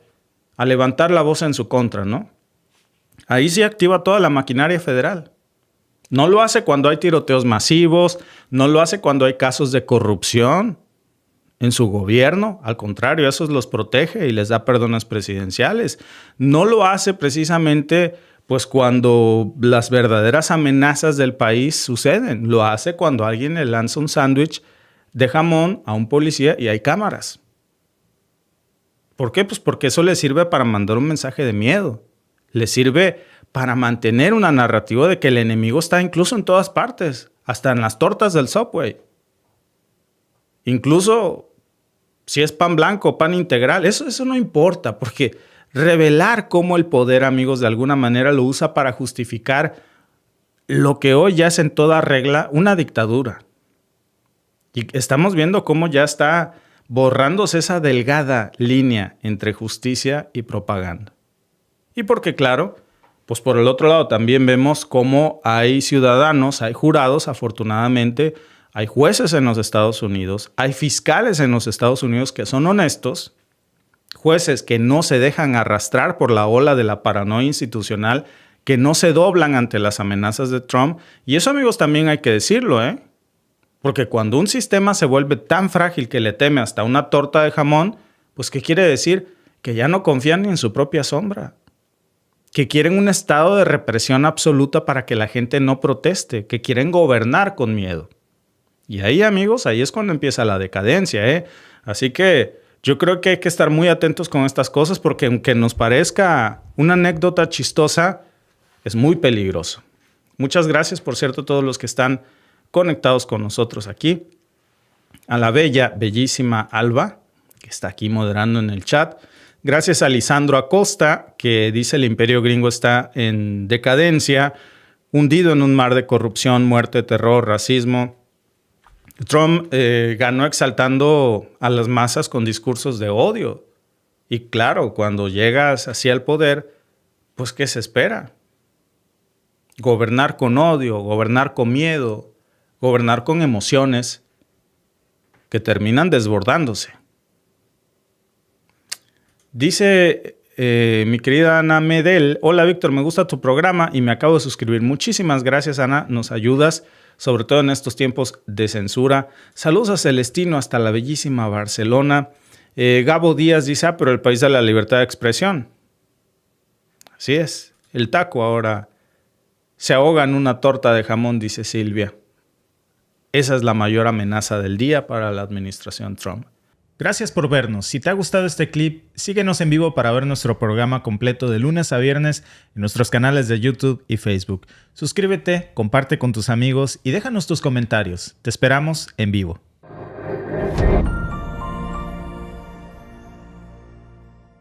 a levantar la voz en su contra, ¿no? Ahí sí activa toda la maquinaria federal. No lo hace cuando hay tiroteos masivos, no lo hace cuando hay casos de corrupción en su gobierno. Al contrario, esos los protege y les da perdones presidenciales. No lo hace precisamente pues cuando las verdaderas amenazas del país suceden. Lo hace cuando alguien le lanza un sándwich de jamón a un policía y hay cámaras. ¿Por qué? Pues porque eso le sirve para mandar un mensaje de miedo. Le sirve para mantener una narrativa de que el enemigo está incluso en todas partes, hasta en las tortas del Subway. Incluso si es pan blanco, pan integral, eso no importa, porque revelar cómo el poder, amigos, de alguna manera lo usa para justificar lo que hoy ya es en toda regla una dictadura. Y estamos viendo cómo ya está borrándose esa delgada línea entre justicia y propaganda. Y porque, claro, pues por el otro lado también vemos cómo hay ciudadanos, hay jurados, afortunadamente, hay jueces en los Estados Unidos, hay fiscales en los Estados Unidos que son honestos, jueces que no se dejan arrastrar por la ola de la paranoia institucional, que no se doblan ante las amenazas de Trump. Y eso, amigos, también hay que decirlo, ¿eh? Porque cuando un sistema se vuelve tan frágil que le teme hasta una torta de jamón, pues ¿qué quiere decir? Que ya no confían ni en su propia sombra. Que quieren un estado de represión absoluta para que la gente no proteste, que quieren gobernar con miedo. Y ahí, amigos, ahí es cuando empieza la decadencia, ¿eh? Así que yo creo que hay que estar muy atentos con estas cosas porque aunque nos parezca una anécdota chistosa, es muy peligroso. Muchas gracias, por cierto, a todos los que están conectados con nosotros aquí. A la bellísima Alba, que está aquí moderando en el chat. Gracias a Lisandro Acosta, que dice el imperio gringo está en decadencia, hundido en un mar de corrupción, muerte, terror, racismo. Trump ganó exaltando a las masas con discursos de odio. Y claro, cuando llegas hacia el poder, pues ¿qué se espera? Gobernar con odio, gobernar con miedo, gobernar con emociones que terminan desbordándose. Dice mi querida Ana Medel: hola Víctor, me gusta tu programa y me acabo de suscribir. Muchísimas gracias, Ana, nos ayudas, sobre todo en estos tiempos de censura. Saludos a Celestino hasta la bellísima Barcelona. Gabo Díaz dice: pero el país de la libertad de expresión. Así es, el taco ahora se ahoga en una torta de jamón, dice Silvia. Esa es la mayor amenaza del día para la administración Trump. Gracias por vernos. Si te ha gustado este clip, síguenos en vivo para ver nuestro programa completo de lunes a viernes en nuestros canales de YouTube y Facebook. Suscríbete, comparte con tus amigos y déjanos tus comentarios. Te esperamos en vivo.